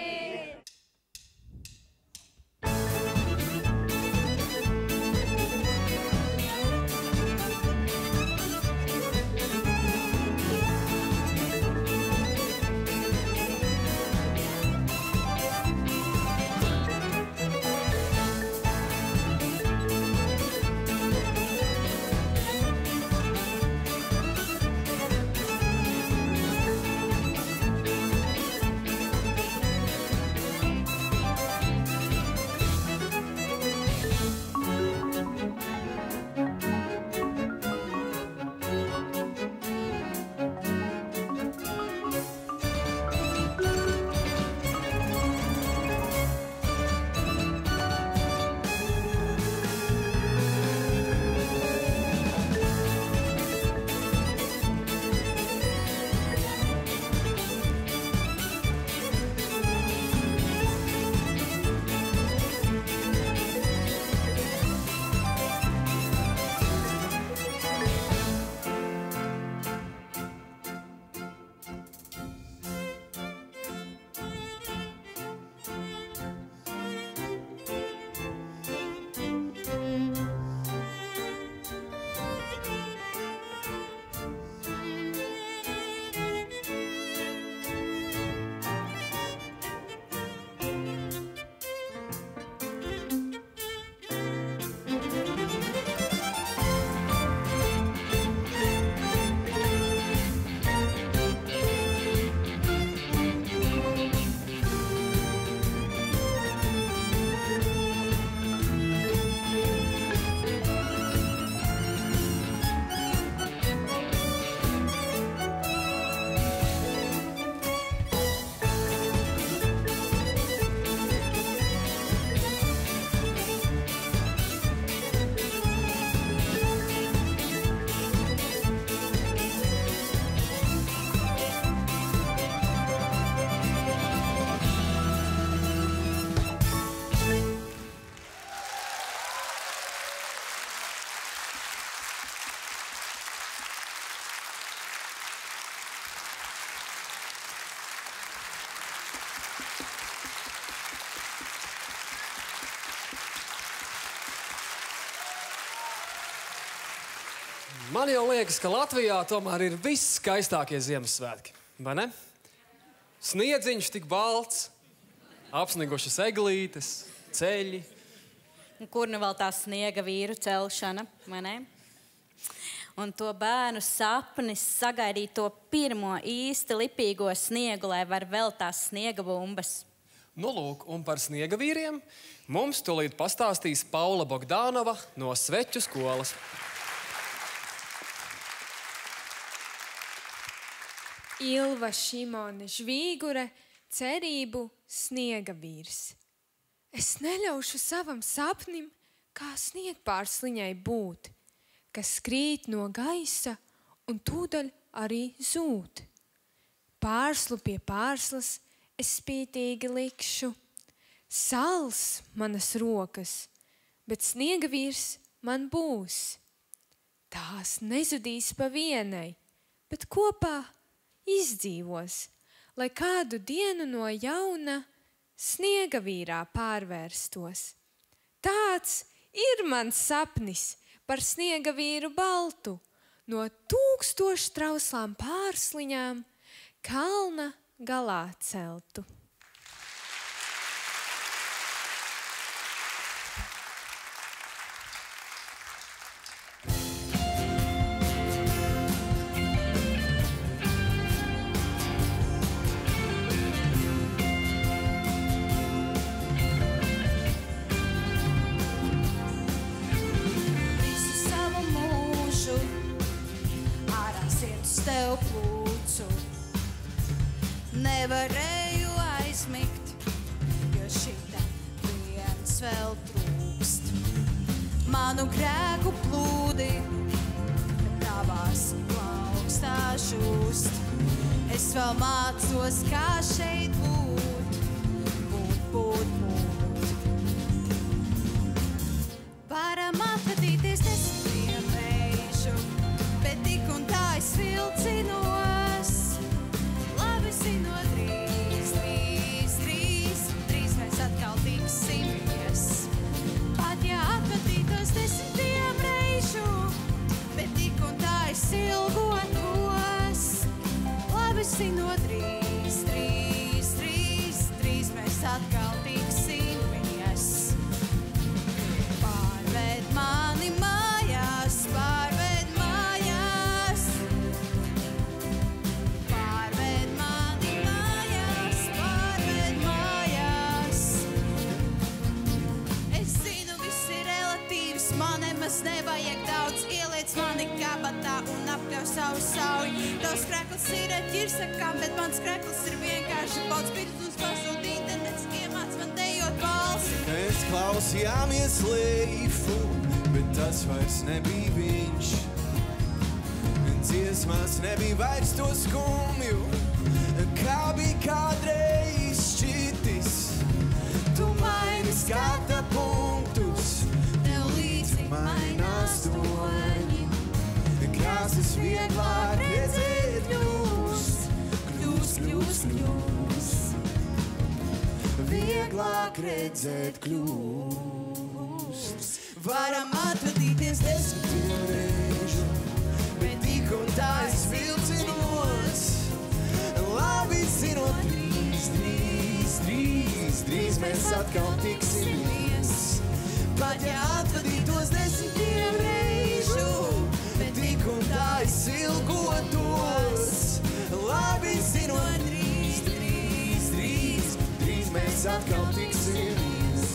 Man jau liekas, ka Latvijā tomēr ir visskaistākie Ziemassvētki, vai ne? Sniedziņš tik balts, apsnigušas eglītes, ceļi. Kur nu vēl tā sniega vīru celšana, vai ne? Un to bērnu sapnis sagaidīt to pirmo īsti lipīgo sniegu, lai var vēl tās sniega bumbas. Nu, lūk, un par sniega vīriem mums tūlīt pastāstīs Paula Bogdānova no Sveķu skolas. Ilva Šimone Žvīgure, cerību sniega vīrs. Es neļaušu savam sapnim, kā sniegpārsliņai būt, kas krīt no gaisa un tūdaļ arī zūd. Pārslu pie pārslas es spītīgi likšu, sals manas rokas, bet sniega vīrs man būs. Tās nezudīs pa vienai, bet kopā izdzīvos, lai kādu dienu no jauna sniega vīrā pārvērstos. Tāds ir mans sapnis par sniega vīru baltu, no 1000 trauslām pārsliņām kalna galā celtu. Tev plūcu, nevarēju aizmigt, jo šita viens vēl trūkst. Manu grēku plūdi, tavās plaukstā žūst. Es vēl mācos, kā šeit būt. Varam atvadīties 10 reižu, bet tik un tā es vilcinos. Labi zinot, drīz mēs atkal tiksimies. Pat ja atvadītos 10 reižu, bet tik un tā es ilgotos. Labi zinot, drīz mēs atkal tiksimies. Pārved mani mājās, pārved mājās. Pārved mani mājās, pārved mājās. Es zinu, viss ir relatīvs, man nemaz nevajag daudz. Ieliec mani kabatā un apļauj savu sauju. Tavs krekls ir ar ķirsakām, bet mans krekls ir vienkārši balts. Pirktus pasūta internets, iemāc man dejot valsi. Mēs klausījāmies leifu, bet tas vairs nebija viņš. Dziesmās nebija vairs to skumju, kā bija kādreiz šķitis. Tu maini skata punktus, tev līdzi mainās toņi. Krāsas vieglāk redzēt kļūst. Vieglāk redzēt kļūst. Varam atvadīties 10 reižu, bet tik un tā es vilcinos. Labi zinot, drīz mēs atkal tiksimies. Pat ja atvadītos 10 reižu, bet tik un tā es ilgotos. Labi zinot, drīz mēs atkal tiksimies.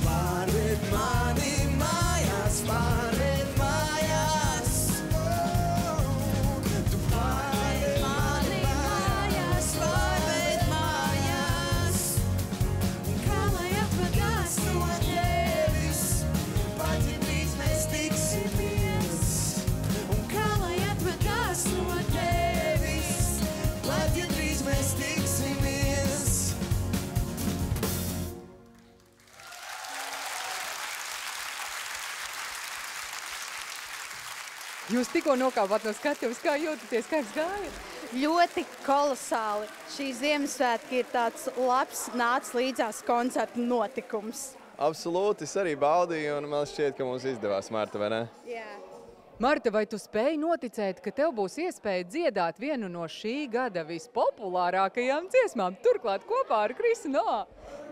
Pārved mani mājās, pārved mājās. Tu pārved mani mājās, pārved mājās. Un kā lai atvedās no tevis, pat ja drīz mēs tiksimies. Un kā lai atvedās no tevis, pat ja drīz mēs tiksimies. Jūs tikko nokāpāt no skatuves, kā jūtaties, kā jums gāja? Ļoti kolosāli. Šī Ziemassvētki ir tāds labs nāc līdzās koncertu notikums. Absolūti, es arī baudīju, un man šķiet, ka mums izdevās, Marta, vai ne? Jā. Marta, vai tu spēji noticēt, ka tev būs iespēja dziedāt vienu no šī gada vispopulārākajām dziesmām, turklāt kopā ar Krisu Noā?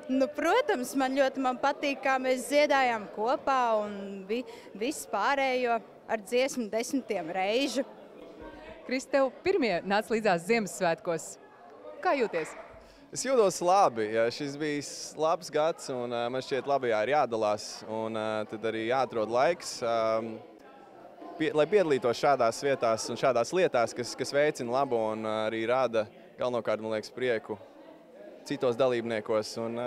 Nu, protams, man patīk, kā mēs dziedājām kopā un visu pārējo ar dziesmu 10 reižu. Kris, tev pirmie nāc līdzās Ziemassvētkos. Kā jūties? Es jūtos labi. Šis bija labs gads, un man šķiet labi ir jādalās, un tad arī jāatrod laiks, lai piedalītos šādās vietās un šādās lietās, kas veicina labu un arī rada galvenokārt, man liekas, prieku citos dalībniekos. Un,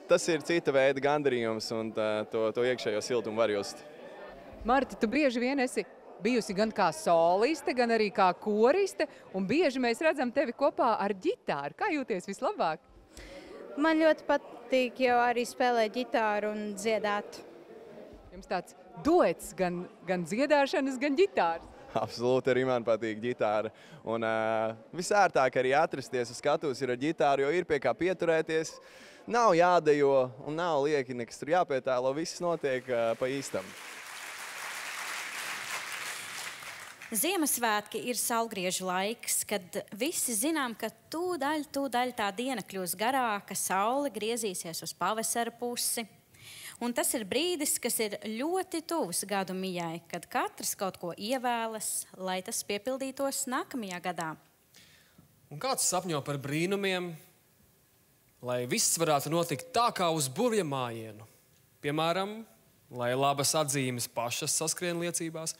tas ir cita veida gandarījums, un to iekšējo siltumu var just. Marta, tu bieži vien esi bijusi gan kā soliste, gan arī kā koriste, un bieži mēs redzam tevi kopā ar ģitāru. Kā jūties vislabāk? Man ļoti patīk jau arī spēlēt ģitāru un dziedāt. Jums tāds duets, gan dziedāšanas, gan ģitāras. Absolūti, arī man patīk ģitāra. Un visērtāk arī atrasties uz skatuves ir ar ģitāru, jo ir pie kā pieturēties. Nav jādejo un nav lieki nekas tur jāpietēlo, viss notiek pa īstam. Ziemassvētki ir saulgriežu laiks, kad visi zinām, ka tūdaļ tā diena kļūs garāka, saule griezīsies uz pavasara pusi. Un tas ir brīdis, kas ir ļoti tuvs gadu mijai, kad katrs kaut ko ievēlas, lai tas piepildītos nākamajā gadā. Un kāds sapņo par brīnumiem, lai viss varētu notikt tā kā uz burvja mājienu? Piemēram, lai labas atzīmes pašas saskrien liecībās.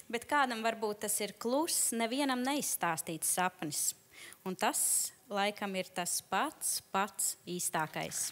Bet kādam varbūt tas ir kluss, nevienam neizstāstīts sapnis. Un tas, laikam, ir tas pats īstākais.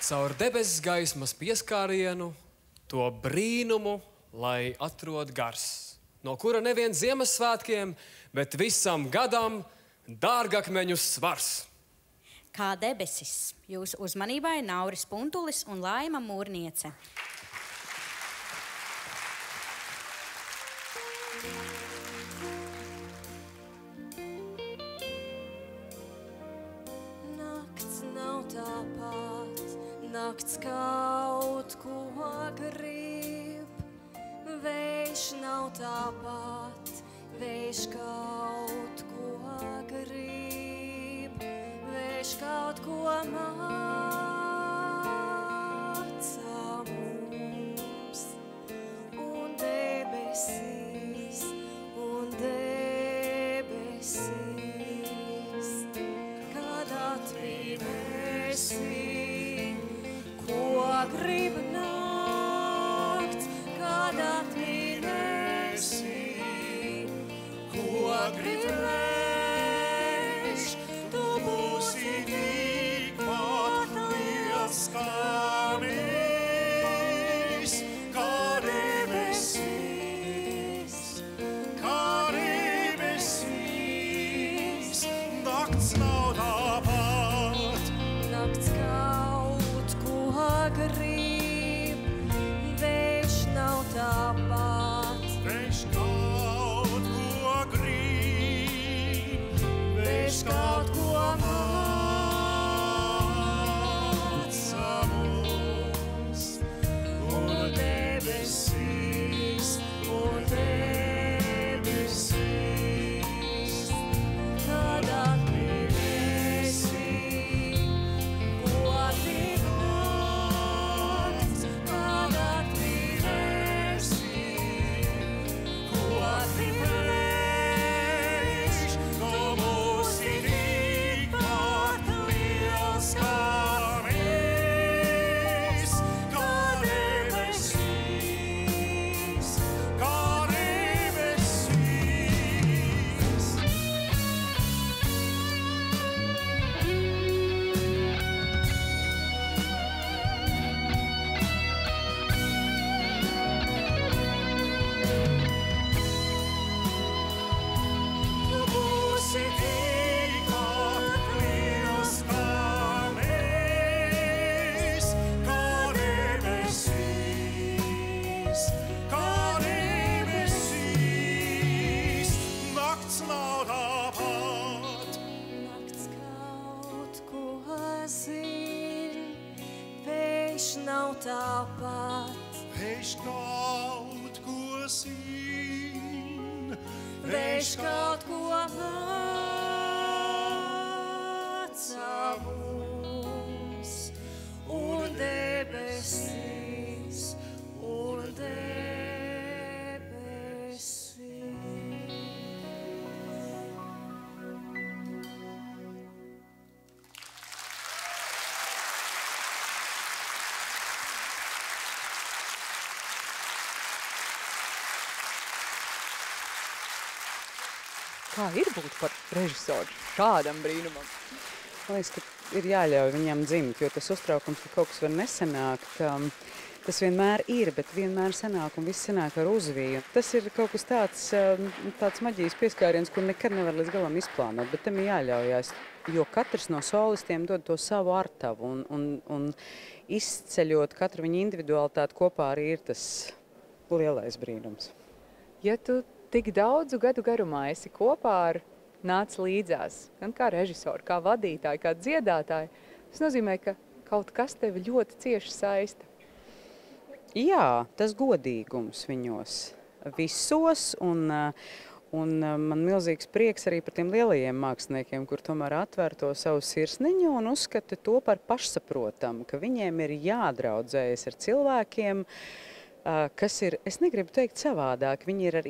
Caur debesis gaismas pieskārienu, to brīnumu, lai atrod gars, no kura nevien Ziemassvētkiem, bet visam gadam dārgakmeņu svars. Kā debesis, jūsu uzmanībai Nauris Puntulis un Laima Mūrniece. Nakts kaut ko grib, vējš nav tāpat, vējš kaut ko grib, vējš kaut ko māca mums, un debesis, kad atminēsi. Ko grib nakts, kad atminēsi, ko grib vējš, tu būsi tikpat liels kā nakts nav tāpat. Nakts kaut ko grib, vējš nav tāpat. Vējš kaut ko grib, vējš kaut ko māca mums. Un debesīs, kad atminēsi, godīgi nakts, kad atminēsi, godīgi vējš, no mūsi tikpat liels kā mēs, kā debesīs, kā debesīs. Tu būsi tikpat liels kā mēs, kā debesīs, kā debesīs. Nakts nav tāpat. Nakts kaut ko zin, vējš nav tāpat. Vējš kaut ko zin, Vējš kaut ko māca mums, un debesīs, un debesīs. Kā ir būt par režisoru šādam brīnumam? Man liekas, ka ir jāļauj viņam dzimt, jo tas uztraukums, ka kaut kas var nesanākt, tas vienmēr ir, bet vienmēr sanāk un viss sanāk ar uzviju. Tas ir kaut kas tāds maģijas pieskāriens, kur nekad nevar līdz galam izplānot, bet tam ir jāļaujās, jo katrs no solistiem dod to savu artavu un izceļot katru viņa individualitāti kopā arī ir tas lielais brīnums. Ja tu tik daudzu gadu garumā esi kopā ar Nāc līdzās, gan kā režisori, kā vadītāji, kā dziedātāji, tas nozīmē, ka kaut kas tevi ļoti cieši saista. Jā, tas godīgums viņos visos, un man milzīgs prieks arī par tiem lielajiem māksliniekiem, kur tomēr atver to savu sirsniņu un uzskata to par pašsaprotamu, ka viņiem ir jādraudzējas ar cilvēkiem, kas ir, es negribu teikt savādāk, viņi ir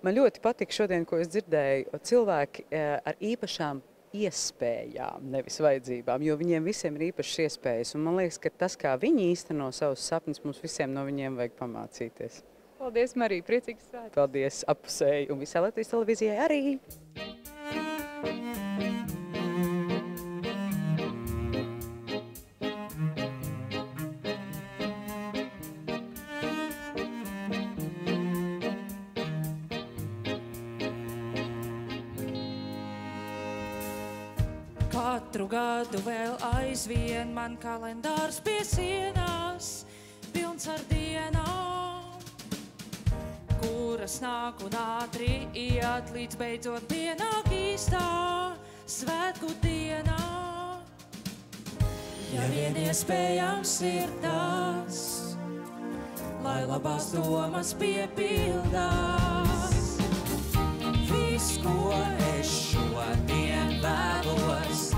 man ļoti patika šodien, ko es dzirdēju, cilvēki ar īpašām iespējām, nevis vajadzībām, jo viņiem visiem ir īpašas iespējas, un man liekas, ka tas, kā viņi īsteno savus sapņus, mums visiem no viņiem vajag pamācīties. Paldies, Marija, priecīgs svētkus! Paldies apusēji un visai Latvijas televīzijai arī! Katru gadu vēl aizvien man kalendārs pie sienās, pilns ar dienām, kuras nāk un ātri iet, līdz beidzot pienāk īstā svētku dienā. Ja vien iespējams ir tas, lai labās domas piepildās, viss, ko es šodien vēlos,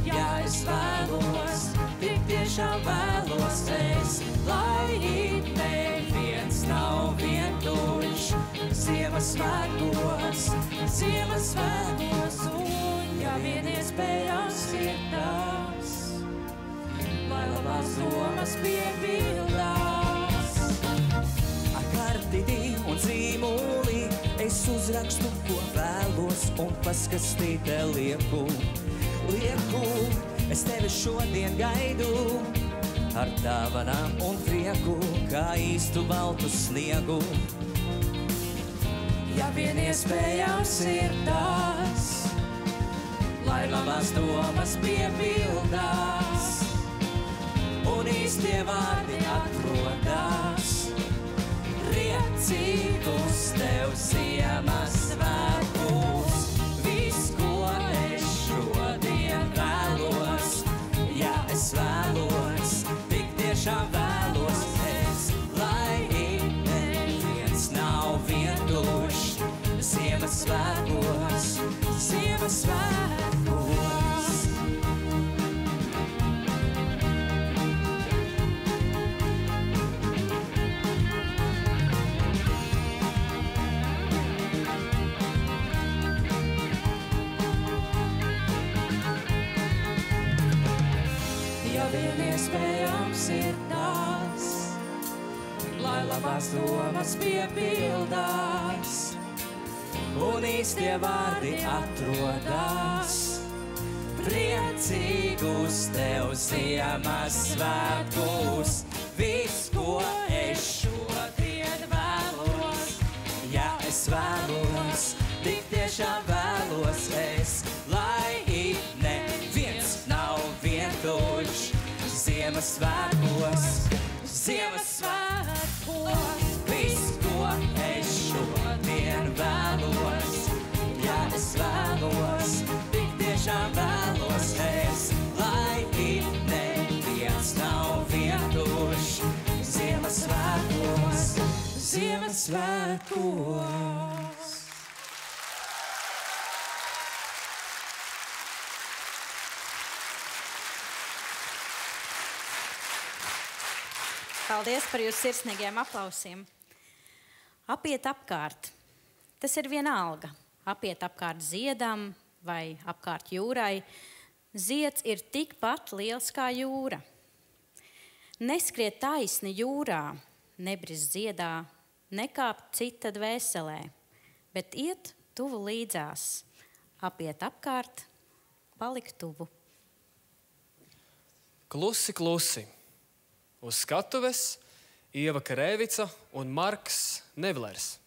ja es vēlos, tik tiešām vēlos es, lai it neviens nav vientuļš Ziemassvētkos, un ja vien iespējams ir tas, lai labās domas piepildās. Ar kartīti un zīmuli es uzrakstu, ko vēlos, un paskastītē lieku. Es tevi šodien gaidu ar dāvanām un prieku, kā īstu baltu sniegu. Ja vien iespējams ir tas, lai lai labās domas piepildās un īstie vārdi atrodās. Priecīgus tev Ziemassvētkus, viss, ko es šodien vēlos, ja es vēlos, tik tiešām vēlos es, lai neviens nav vientuļš Ziemassvētkos, Ziemassvētkos. Vien iespējams ir tās, lai labās domas piepildās un īstie vārdi atrodās. Priecīgus tev Ziemassvētkus, viss, ko es šodien vēlos, ja es vēlos, tik tiešām vēlos es, lai neviens nav vientuļš Ziemassvētkos, Ziemassvētkos, viss, ko es šodien vēlos, ja es vēlos, tik tiešām vēlos es, lai neviens nav vientuļš Ziemassvētkos, Ziemassvētkos. Paldies par jūsu sirsnīgiem aplausiem. Apiet apkārt. Tas ir vienalga. Apiet apkārt ziedam vai apkārt jūrai. Zieds ir tikpat liels kā jūra. Neskriet taisni jūrā, nebrist ziedā, nekāpt cita dvēselē, bet iet tuvu līdzās. Apiet apkārt, palikt tuvu. Klusi, klusi. Uz skatuves Ieva Karēvica un Marks Nevlers.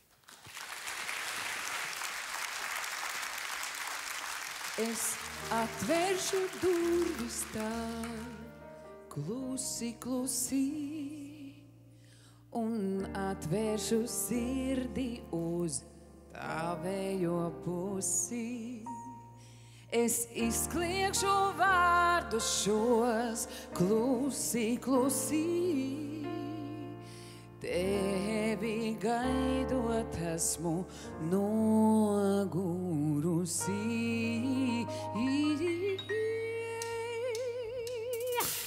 Es atvēršu durvis tā, klusi, klusi, un atvēršu sirdi uz tavējo pusi. Es izkliegšu vārdus šos, klusi, klusi, tevi gaidot esmu nogurusi.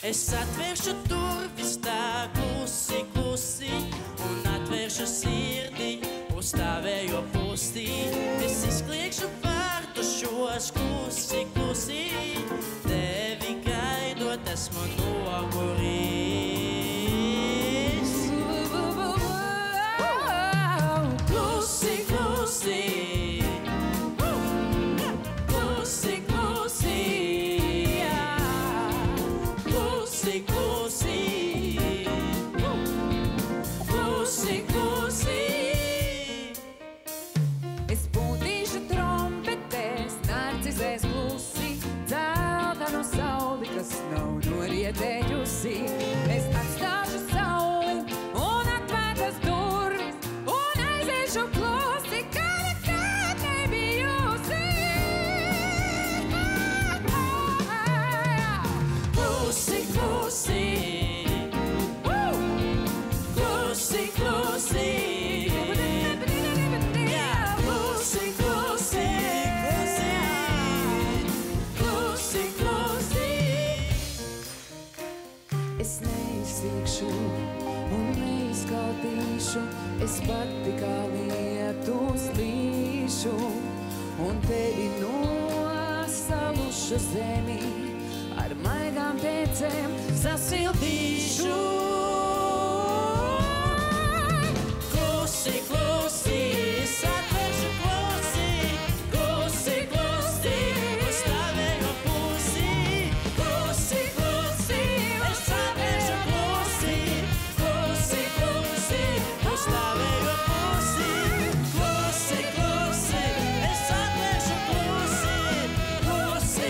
Es atvēršu durvis tā klusi, klusi, un atvēršu sirdi uz tavējo pusi. Es izkliegšu vārdus šos, klusi, klusi, tevi gaidot esmu noguris. Klusi, klusi, klusi, klusi, klusi, klusi, klusi, klusi. Es būtīšu trompetēs, narcisēs klusi, dzeltenu sauli, kas nav norietējusi. Es atstāšu sauli un atvērtas durvis un aiziešu klusi, kā nekad nebijusi. Klusi, klusi, klusi, klusi. Es neizsīkšu un neizkaltīšu, es pati kā lietus līšu, un tevi nosalušu zemi ar maigām tecēm sasildīšu. Klusi, klusi, es atvēršu klusi, klusi, klusi, uz tavējo pusi. Klusi, klusi, es atvēršu klusi, klusi, klusi, uz tavējo pusi. Klusi, klusi, es atvēršu klusi, klusi,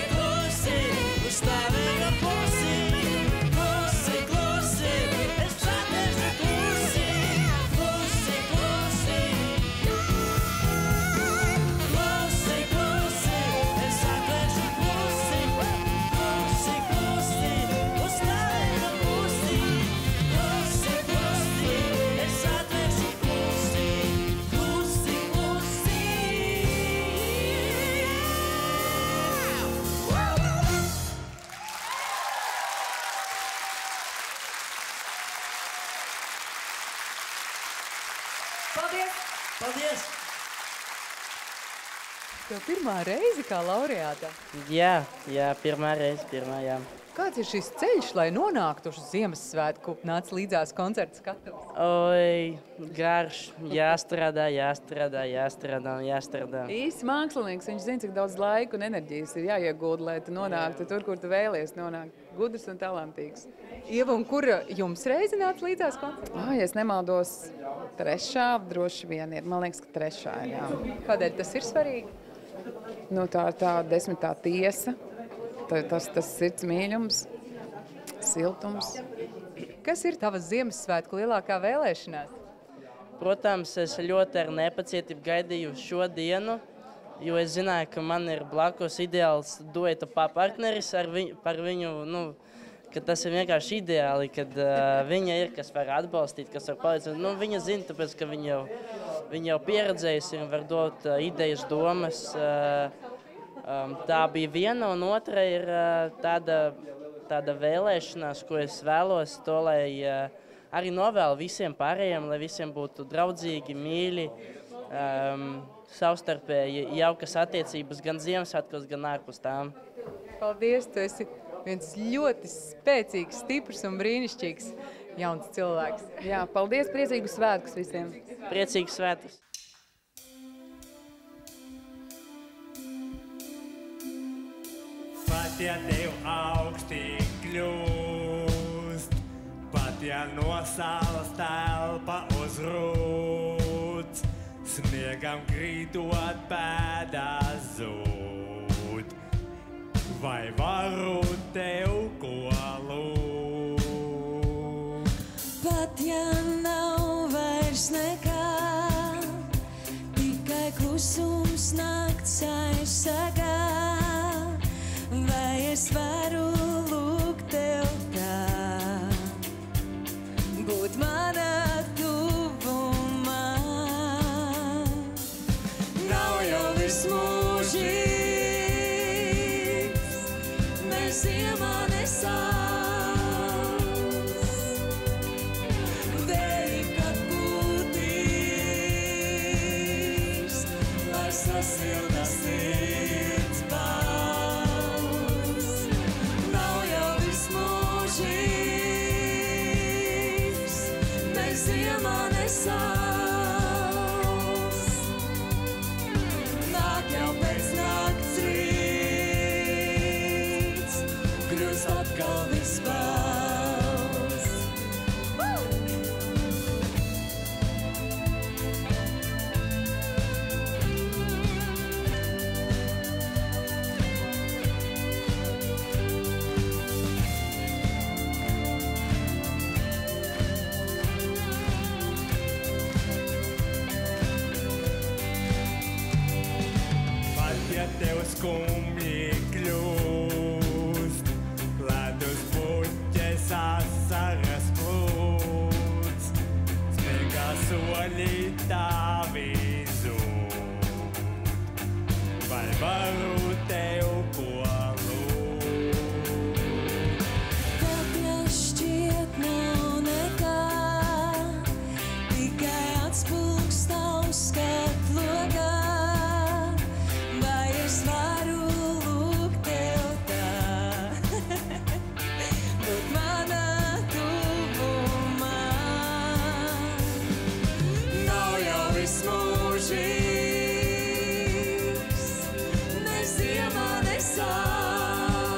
Paldies! Tev pirmā reize kā laureātā. Jā, pirmā reize, jā. Kāds ir šis ceļš, lai nonāktu uz Ziemassvētku nāc līdzās koncerta skatuves? Oi, garš, jāstrādā. Īsts mākslinieks, viņš zina, cik daudz laika un enerģijas ir jāiegūda, lai tu nonāktu tur, kur tu vēlies nonākt. Gudrs un talantīgs. Ieva, un kur jums reizi nāc līdzās koncerta? Ja es nemaldos, trešā droši vien ir. Man liekas, ka trešā ir, jā. Kādēļ tas ir svarīgi? Nu, tā ir tā 10. tiesa. Tas sirds mīļums, siltums. Kas ir tavas Ziemassvētku lielākā vēlēšanās? Protams, es ļoti ar nepacietību gaidīju šo dienu, jo es zināju, ka man ir blakus ideāls dueta partneris par viņu, ka tas ir vienkārši ideāli, kad viņa ir, kas var atbalstīt, kas var palīdzēt. Viņa zina, tāpēc, ka viņa jau pieredzējusi un var dot idejas, domas. Tā bija viena, un otra ir tāda vēlēšanās, ko es vēlos, to, lai arī novēlu visiem pārējiem, lai visiem būtu draudzīgi, mīļi, savstarpēji jaukas attiecības gan Ziemassvētkos, gan ārpus tām. Paldies, tu esi viens ļoti spēcīgs, stiprs un brīnišķīgs jauns cilvēks. Jā, paldies, priecīgus svētkus visiem. Priecīgus svētkus. Pat ja tev augstī kļūst, pat ja no salas telpa uzrūc, sniegam krītot pēdās zūd. Vai varu tev ko lūgt? Pat ja nav vairs nekā, tikai klusums nakts aizsargā. Vai es varu lūgt tev tā, būt manā tuvumā? Nav jau viss mūžīgs, ne ziemā, ne sauss. Vēji, kad pūtīs, lai sasilda sirds pauls. Nav jau viss mūžīgs, ne ziemā, ne sauss. Nāk jau pēc nakts rīts, kļūst atkal viss balss. Pat ja tev skumji kļūst, ledus puķes asaras plūds, smilgā soļi tavi zūd. Vai varu tev ko lūgt? Kad nešķiet nav nekā, tikai atspūgs tavs skatlogā. Vai es varu lūgt tev tā, būt manā tuvumā? Nav jau viss mūžīgs, ne ziemā, ne sauss.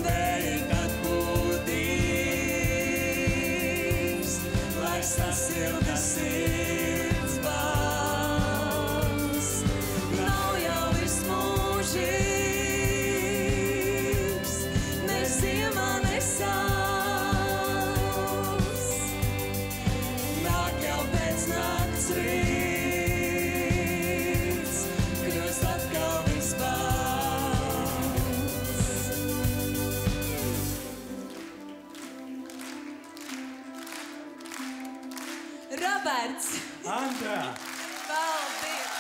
Vēji, kad pūtīs, lai sasilda sirds balss. Nav jau viss mūžīgs, ne ziemā, ne sauss. Nāk jau pēc nakts rīts, kļūst atkal viss balss. Roberts! Andrā! Paldies!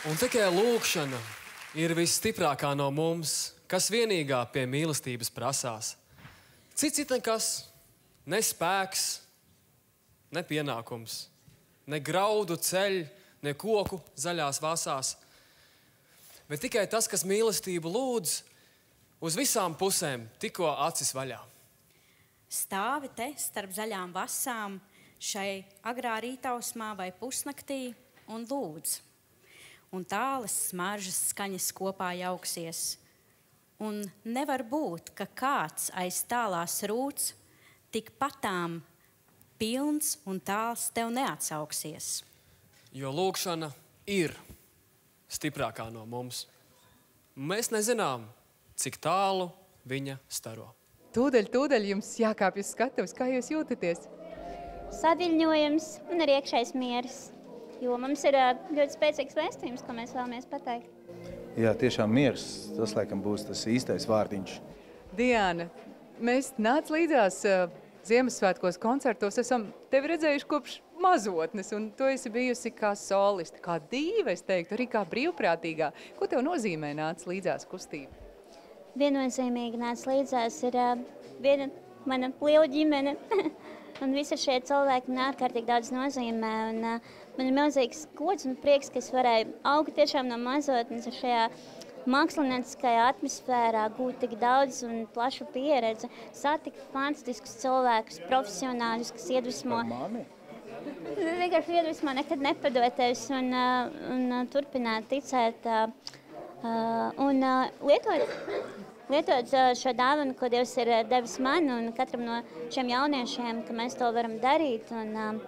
Un tikai lūkšana ir visstiprākā no mums, kas vienīgā pie mīlestības prasās. Cits nekas, ne spēks, ne pienākums, ne graudu ceļ, ne koku zaļās vasās, bet tikai tas, kas mīlestību lūdz, uz visām pusēm tikko acis vaļā. Stāvi te starp zaļām vasām, šai agrā rītausmā vai pusnaktī un lūdz. Un tālas smaržas skaņas kopā jauksies. Un nevar būt, ka kāds aiz tālās rūts tik patām pilns un tāls tev neatsauksies. Jo lūkšana ir stiprākā no mums. Mēs nezinām, cik tālu viņa staro. Tūdaļ jums jākāpj uz skatuves. Kā jūs jūtaties? Saviļņojums un arī iekšējs miers, jo mums ir ļoti spēcīgs vēstījums, ko mēs vēlamies pateikt. Jā, tiešām miers, tas laikam būs tas īstais vārdiņš. Diana, mēs nāc līdzās Ziemassvētkos koncertos, esam tevi redzējuši kopš mazotnes, un tu esi bijusi kā solisti, kā dīva, es teiktu, arī kā brīvprātīgā. Ko tev nozīmē nāc līdzās kustība? Viennozīmīgi nāc līdzās ir viena mana liela ģimene. Un visi šie cilvēki man ārkārtīgi daudz nozīmē. Un, man ir milzīgs gods un prieks, ka es varēju augt tiešām no mazotnes šajā mākslinieciskajā atmosfērā, gūt tik daudz un plašu pieredzi, satikt fantastiskus cilvēkus, profesionāļus, kas iedvesmo. Vienkārši iedvesmo nekad nepadoties un turpināt ticēt un lietot šo dāvanu, ko Dievs ir devis man un katram no šiem jauniešiem, ka mēs to varam darīt un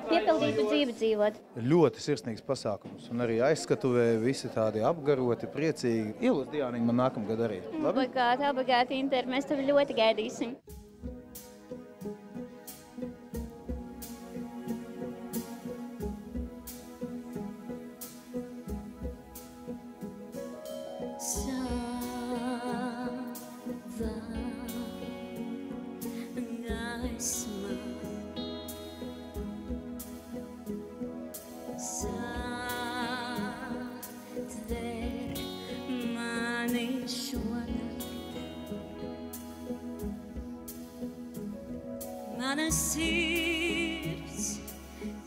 piepildītu dzīvi dzīvot. Ļoti sirsnīgs pasākums un arī aizskatuvē visi tādi apgaroti, priecīgi. Ielūdz Diāniņu man nākamgad arī. Obligāti, Inter, mēs tevi ļoti gaidīsim. Mana sirds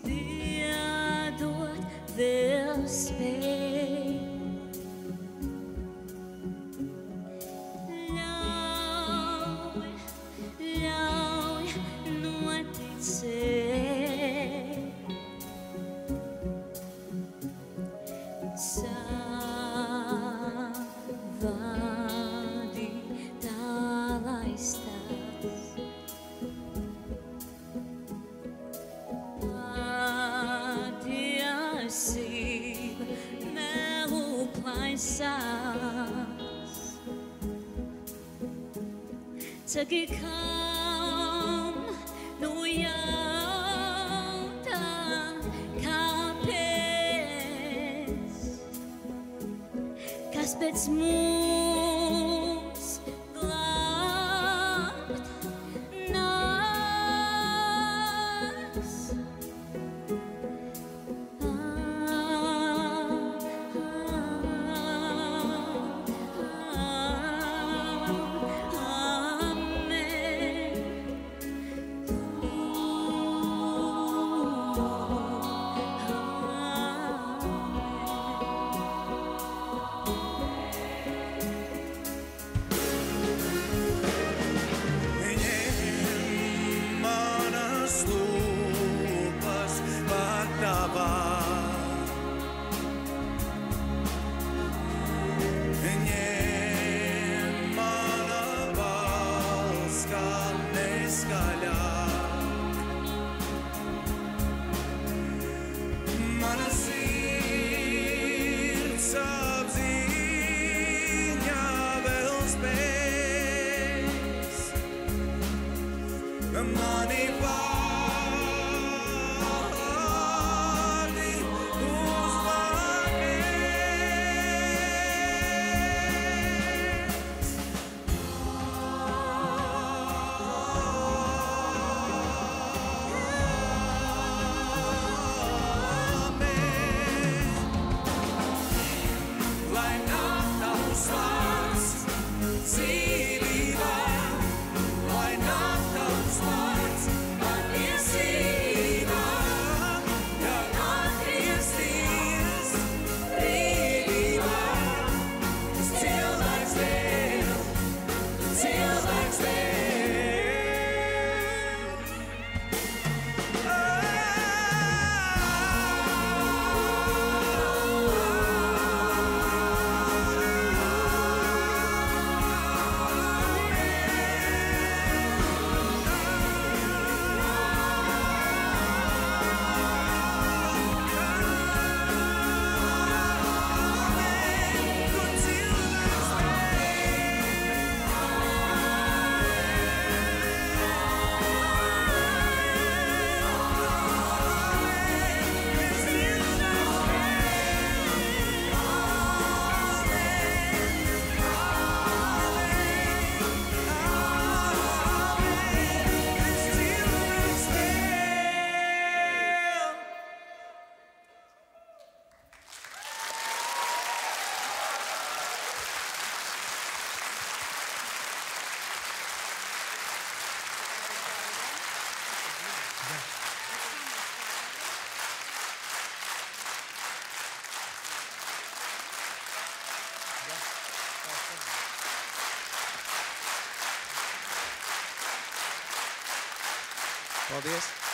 piedot vēl spēj. Ļauj noticēt. Savādi tālais tās. Patiesība neluplaisās. Saki, kam nu jautā, kāpēc? Kas pēc mums glābt nāks? Lai Paldies!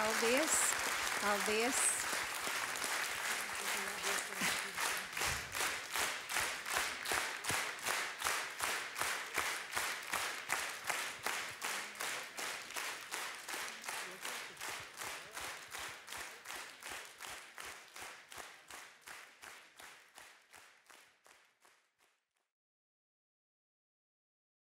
Paldies! Paldies!